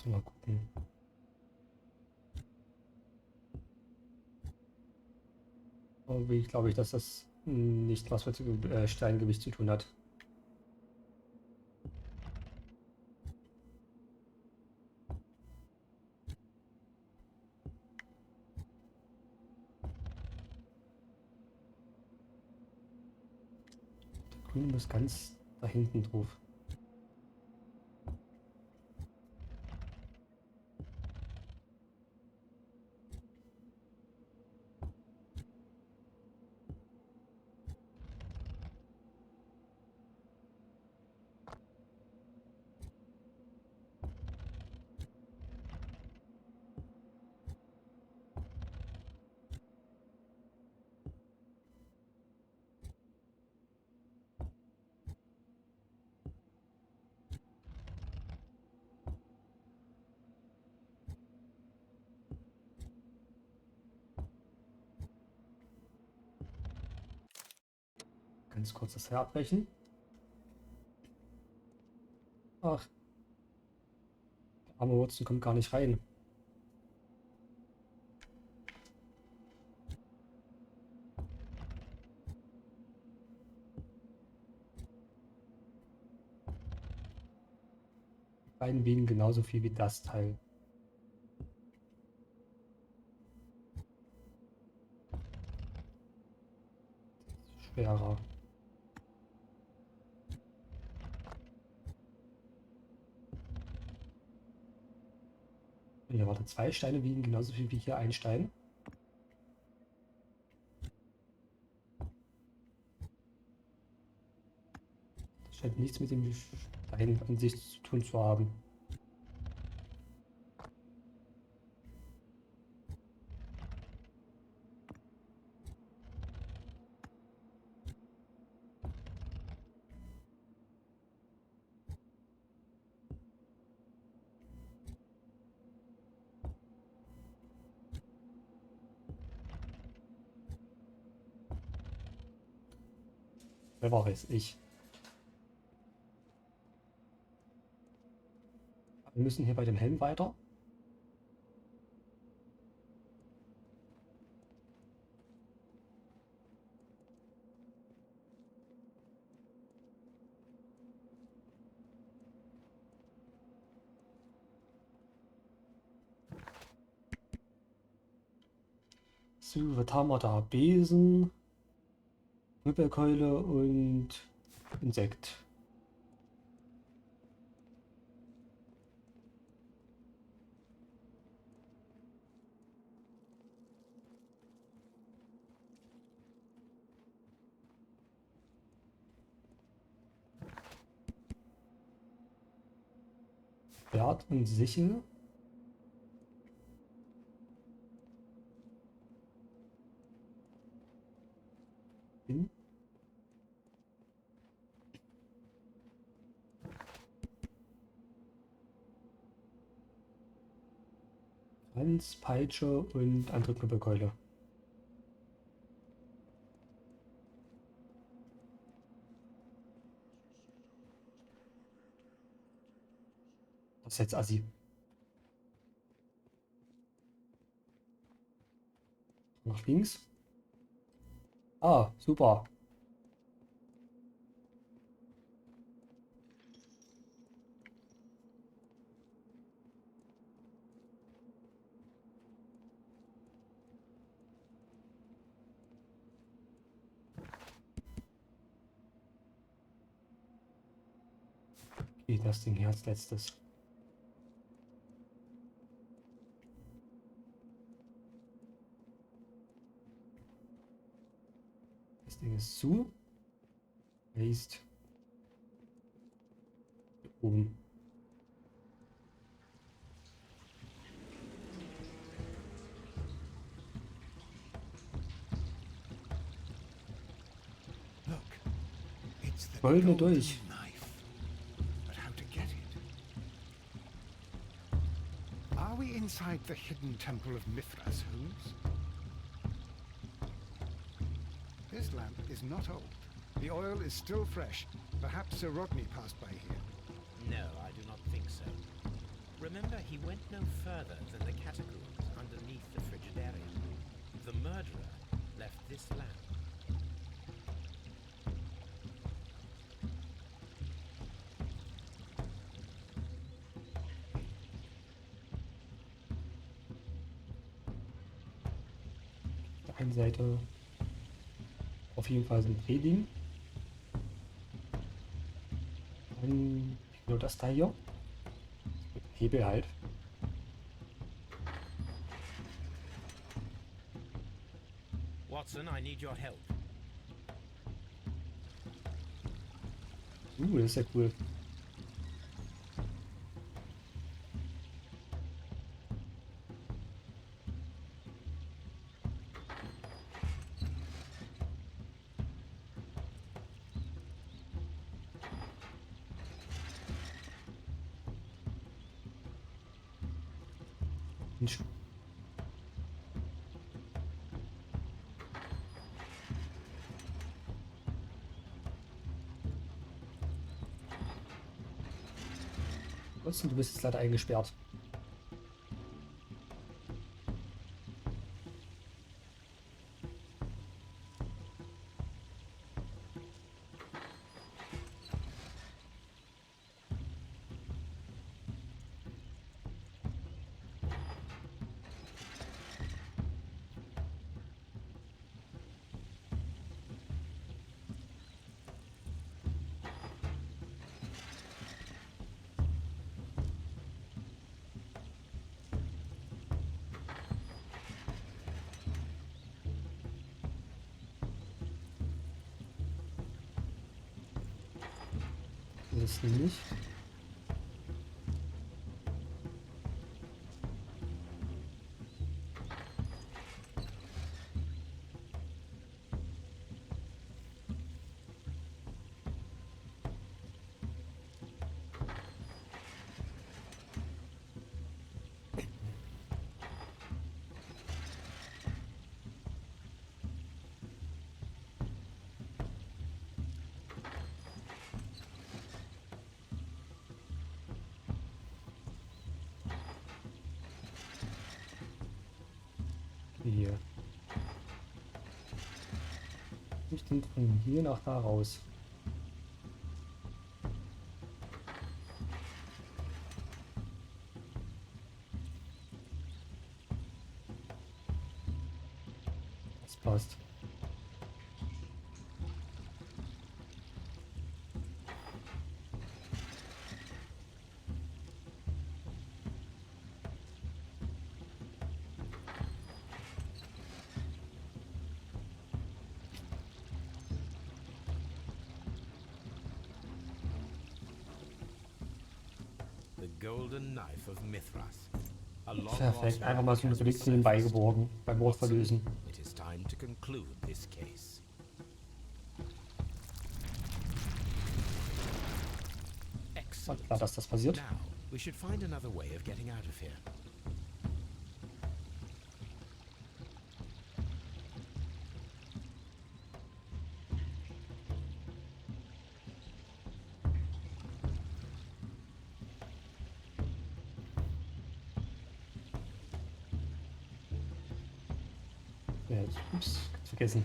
Mal gucken. Irgendwie glaube ich, dass das nicht was mit Steingewicht zu tun hat. Der Grüne muss ganz da hinten drauf. Ganz kurz das Haar abbrechen. Ach, der arme Wurzel kommt gar nicht rein. Die beiden wiegen genauso viel wie das Teil. Schwerer. Ja, warte, 2 Steine wiegen genauso viel wie hier ein Stein. Das scheint nichts mit dem Stein an sich zu tun zu haben. Wer war es? Ich. Wir müssen hier bei dem Helm weiter. So, was haben wir da? Besen, Knüppelkeule und Insekt. Schwert und Sichel. Hin. Kranz, Peitsche und andere Knüppelkeule. Das ist jetzt assi. Nach links. Ah, super. Okay, das Ding hier als letztes. Das Ding ist zu. Ist hier oben. Look, it's the Goldene golden Dolch. knife. But how to get it? Are we inside the hidden temple of Mithras, Holmes? This lamp is not old. The oil is still fresh. Perhaps Sir Rodney passed by here. No, I do not think so. Remember, he went no further than the catacombs underneath the Frigidarium. The murderer left this lamp. Auf der einen Seite auf jeden Fall so ein Drehding. Dann nur das da hier. Mit Hebel halt. Watson, I need your help. Das ist ja cool. Mensch. Watson, du bist jetzt leider eingesperrt. Das ist nicht. Okay. Ich bin von hier nach da raus. Das passt. The golden knife of Mithras. A long Perfekt, lost einfach mal so ein relic has Relikt nebenbei resurfaced. geborgen beim Mord Watson, verlösen. it is time to conclude this case. War Excellent. klar, dass das passiert. Now, we should find another way of getting out of here. Ja, ups, vergessen.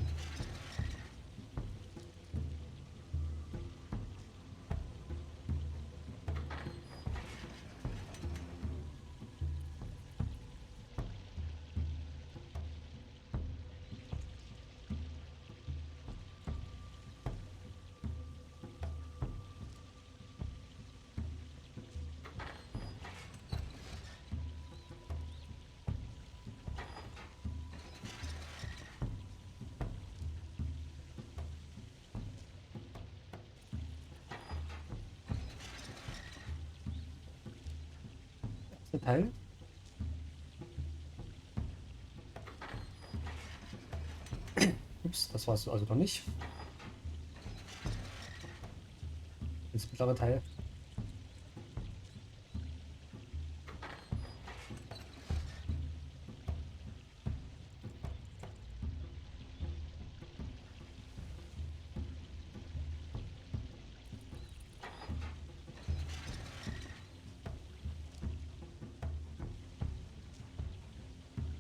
Der Teil. Ups, das war es also noch nicht. Das mittlere Teil.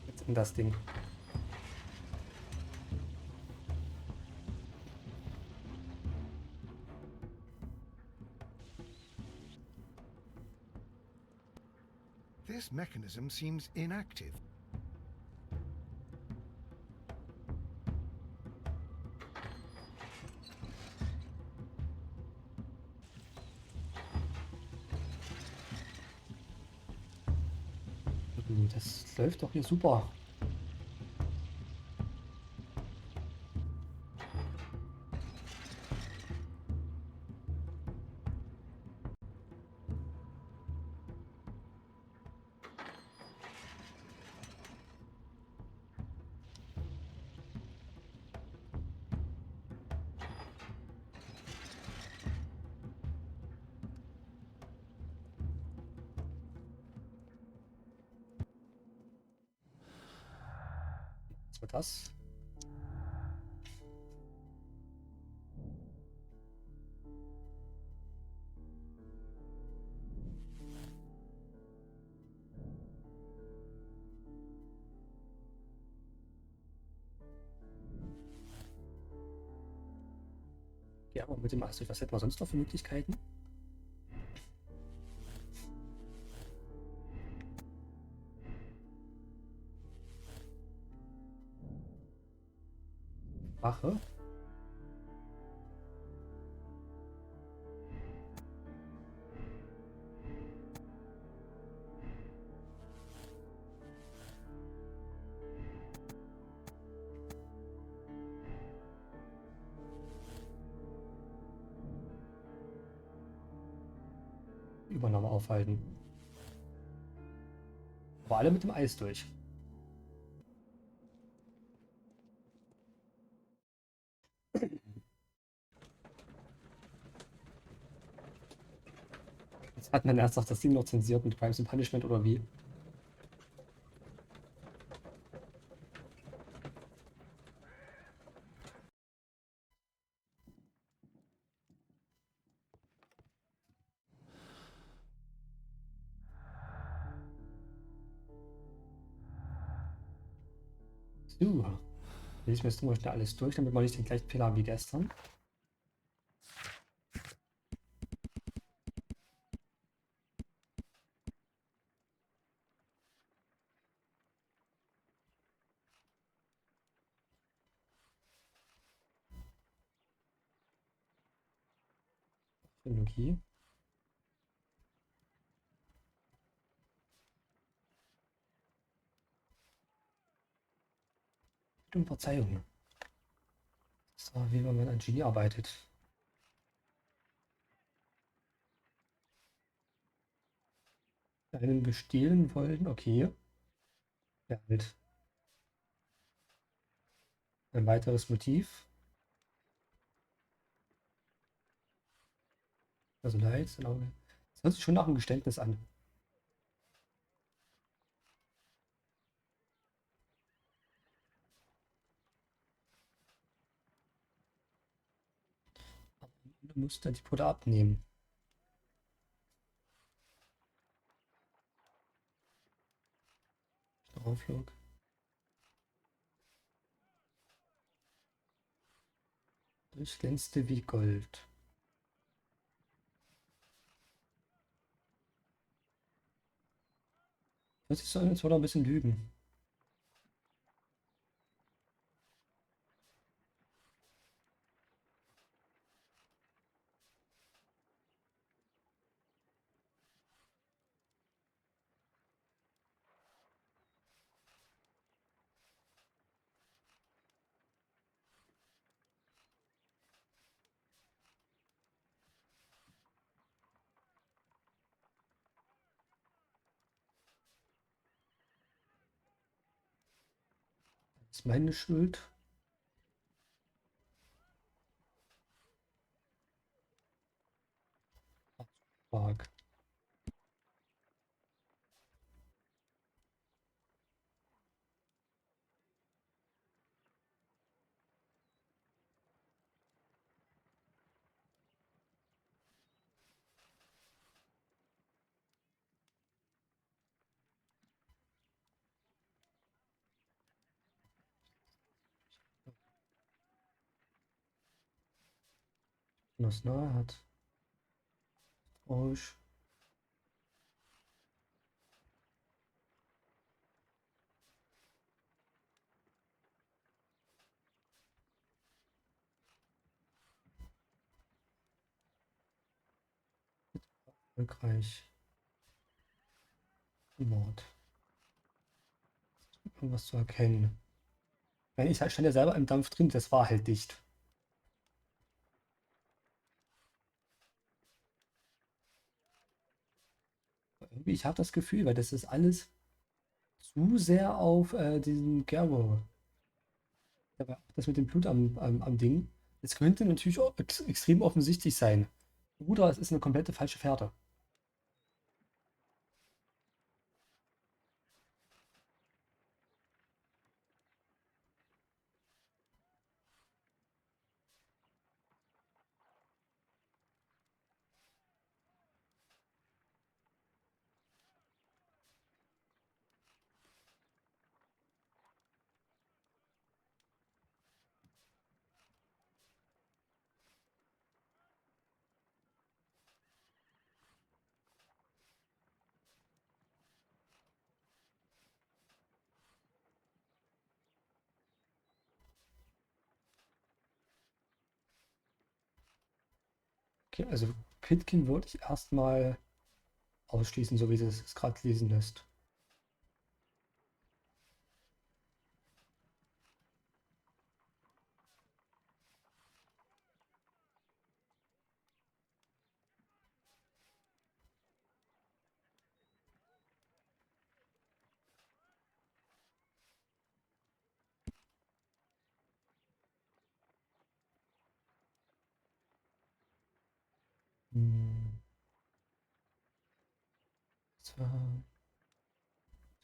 Jetzt in das Ding. This mechanism seems inactive. Das läuft doch hier super. Was war das? Ja, aber mit dem Eis, was hätten wir sonst noch für Möglichkeiten? Wache. Übernahme aufhalten. Aber alle mit dem Eis durch. Jetzt hat man ernsthaft das Ding noch zensiert mit Crimes and Punishment oder wie? So. Lesen wir jetzt mal schnell alles durch, damit wir nicht den gleichen Fehler haben wie gestern. Chronologie. Und Verzeihung. Das war, wie man an Genie arbeitet. Einen bestehlen wollen, okay. Ja, halt. Ein weiteres Motiv. Also leid, genau. Das hört sich schon nach einem Geständnis an. Du musst dann die Puder abnehmen. Drauflog. Durchglänzte wie Gold. Das ist so, als würde er ein bisschen lügen. Das ist meine Schuld. Stark. Was nahe hat. Dolch. Erfolgreich. Mord. Irgendwas zu erkennen. Ich stand ja selber im Dampf drin, das war halt dicht. Irgendwie, ich habe das Gefühl, weil das ist alles zu sehr auf diesen Garrow. Aber auch das mit dem Blut am Ding. Es könnte natürlich auch extrem offensichtlich sein. Oder es ist eine komplette falsche Fährte. Okay, also Pitkin würde ich erstmal ausschließen, so wie es gerade lesen lässt. Hm. Das war am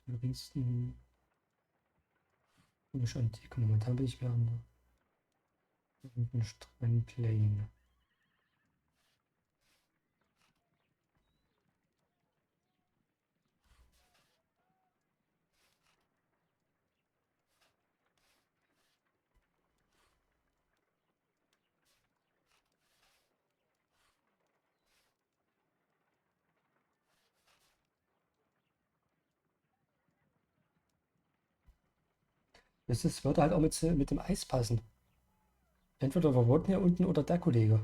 geringsten komische Antike. Momentan bin ich während einem Strandplane. Das würde halt auch mit dem Eis passen. Entweder wir wollten hier unten oder der Kollege.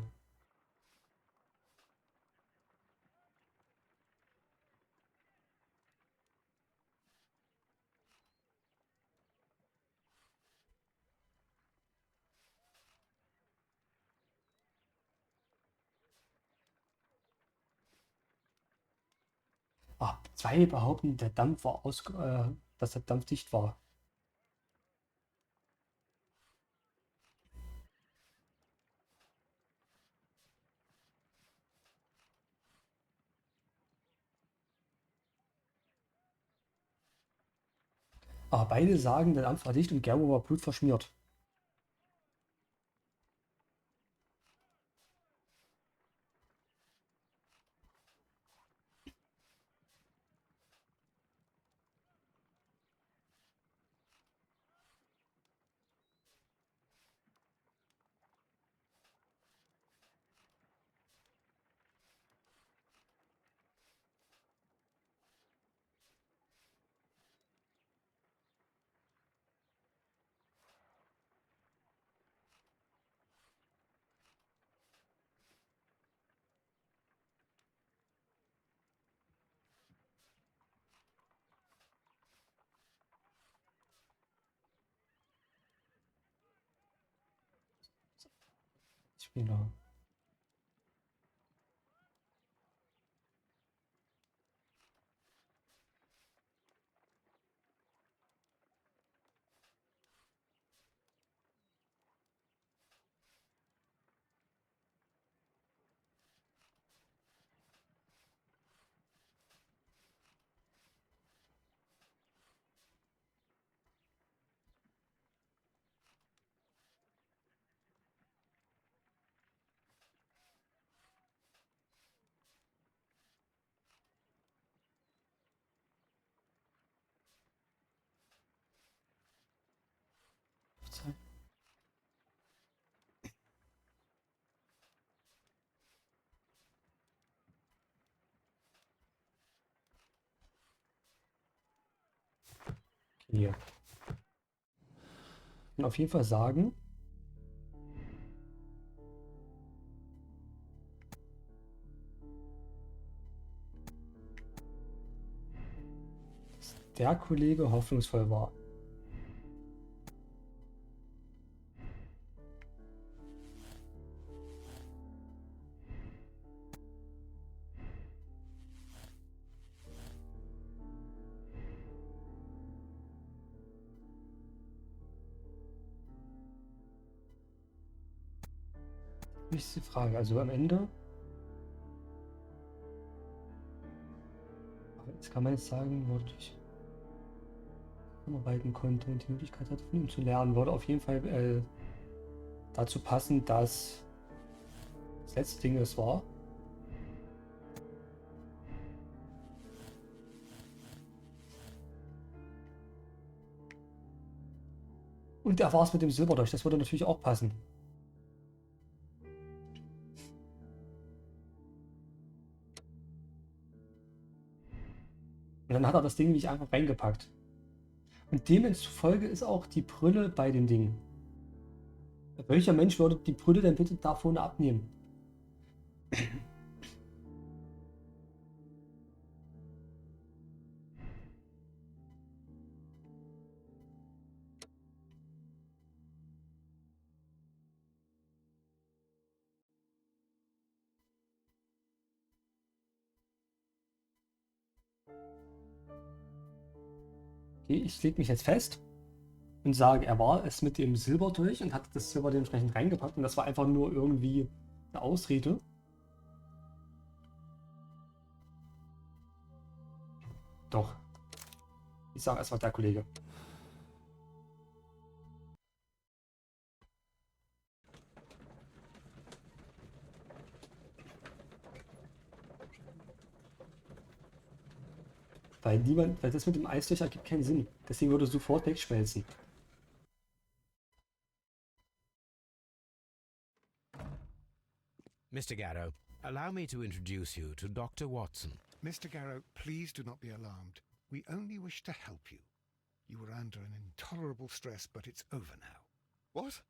Ah, zwei behaupten, der Dampf war dass der Dampf dicht war. Aber beide sagen, der Dampf war dicht und Gerbo war blutverschmiert. Spieler. Hier. Und auf jeden Fall sagen, dass der Kollege hoffnungsvoll war. Nächste Frage, also am Ende. Jetzt kann man jetzt sagen, wo ich arbeiten konnte und die Möglichkeit hatte, von ihm zu lernen, würde auf jeden Fall dazu passen, dass das letzte Ding es war. Und er war es mit dem Silberdolch, das würde natürlich auch passen. Und dann hat er das Ding nämlich einfach reingepackt. Und demzufolge ist auch die Brille bei dem Ding. Welcher Mensch würde die Brille denn bitte davon abnehmen? Okay, ich lege mich jetzt fest und sage, er war es mit dem Silberdolch und hat das Silber dementsprechend reingepackt und das war einfach nur irgendwie eine Ausrede. Doch. Ich sage, es war der Kollege. Weil das mit dem Eisdolch ergibt keinen Sinn. Deswegen würde sofort wegschmelzen. Mr. Garrow, allow me to introduce you to Dr. Watson. Mr. Garrow, please do not be alarmed. We only wish to help you. You were under an intolerable stress, but it's over now. What?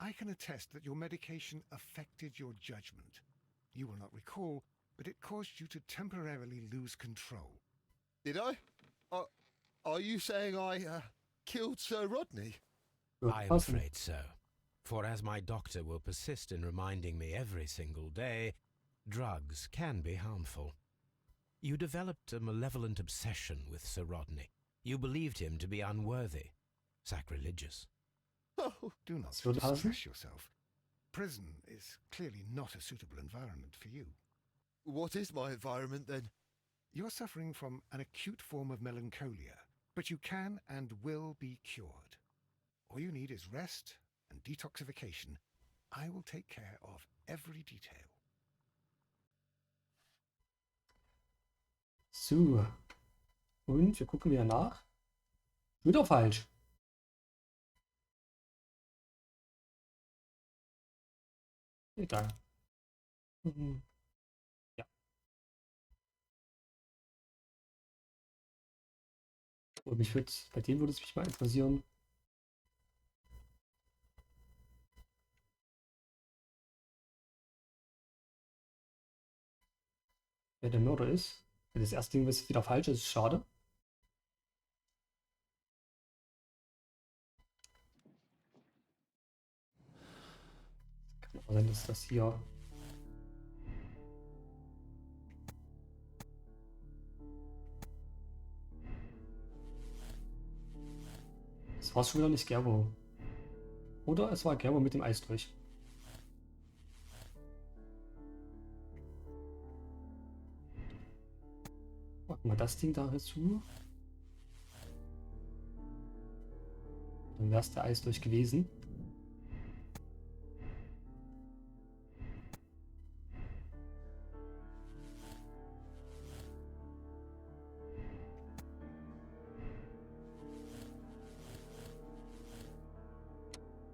I can attest that your medication affected your judgment. You will not recall, but it caused you to temporarily lose control. Did I? Are you saying I killed Sir Rodney? I am afraid so. For as my doctor will persist in reminding me every single day, drugs can be harmful. You developed a malevolent obsession with Sir Rodney. You believed him to be unworthy, sacrilegious. Oh, Do not So does- distress yourself. Prison is clearly not a suitable environment for you. what is my environment then? You're suffering from an acute form of melancholia, but you can and will be cured. All you need is rest and detoxification. I will take care of every detail. So. Und wir gucken wieder nach. Wieder falsch. Egal. Ja. Und bei dem würde es mich mal interessieren. Wer der Mörder ist. Das erste Ding, was wieder falsch ist, ist schade. Kann auch sein, dass das hier das war schon wieder nicht Gerbo. Oder es war Gerbo mit dem Eisdolch. Packen wir das Ding da dazu. Dann wäre es der Eisdolch gewesen.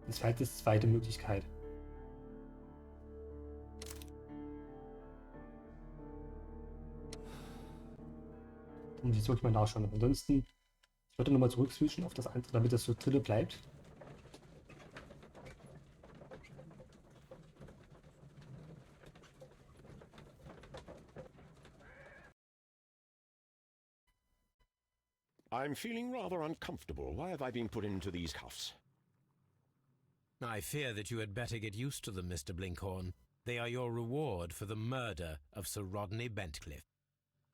Das wäre die zweite Möglichkeit. Da muss ich jetzt wirklich mal nachschauen. Ansonsten, ich würde nochmal zurück switchen auf das andere, damit das so dritte bleibt. I'm feeling rather uncomfortable. Why have I been put into these cuffs? I fear that you had better get used to them, Mr. Blinkhorn. They are your reward for the murder of Sir Rodney Bentcliffe.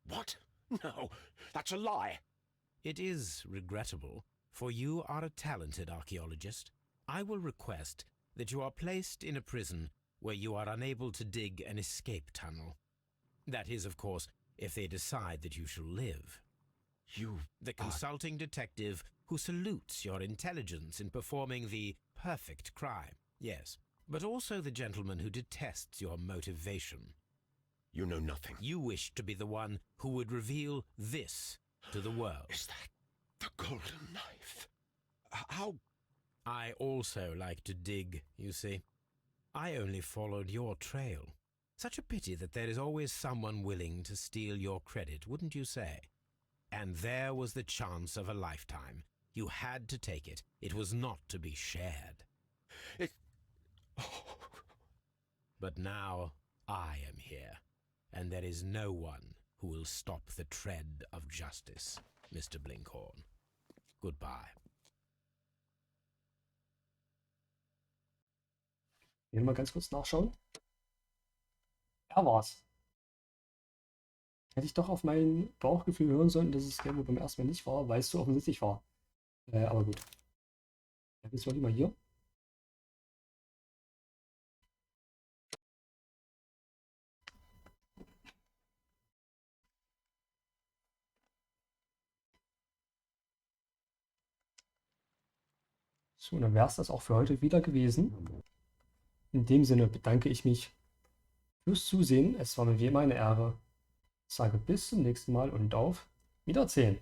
What? No, that's a lie. It is regrettable, for you are a talented archaeologist. I will request that you are placed in a prison where you are unable to dig an escape tunnel. That is, of course, if they decide that you shall live. The consulting detective who salutes your intelligence in performing the perfect crime, yes, but also the gentleman who detests your motivation. You know nothing. You wish to be the one who would reveal this to the world. Is that the golden knife? How? I also like to dig, you see. I only followed your trail. Such a pity that there is always someone willing to steal your credit, wouldn't you say? And there was the chance of a lifetime. You had to take it. It was not to be shared. But now I am here, and there is no one who will stop the tread of justice, Mr. Blinkhorn. Goodbye. Hier mal ganz kurz nachschauen. Er war's. Hätte ich doch auf mein Bauchgefühl hören sollen, dass es Gerbo beim ersten Mal nicht war, weil es so offensichtlich war. Aber gut. Ja, jetzt mal lieber hier. So, und dann wäre es das auch für heute wieder gewesen. In dem Sinne bedanke ich mich fürs Zusehen. Es war mir wie immer eine Ehre. Ich sage bis zum nächsten Mal und auf Wiedersehen.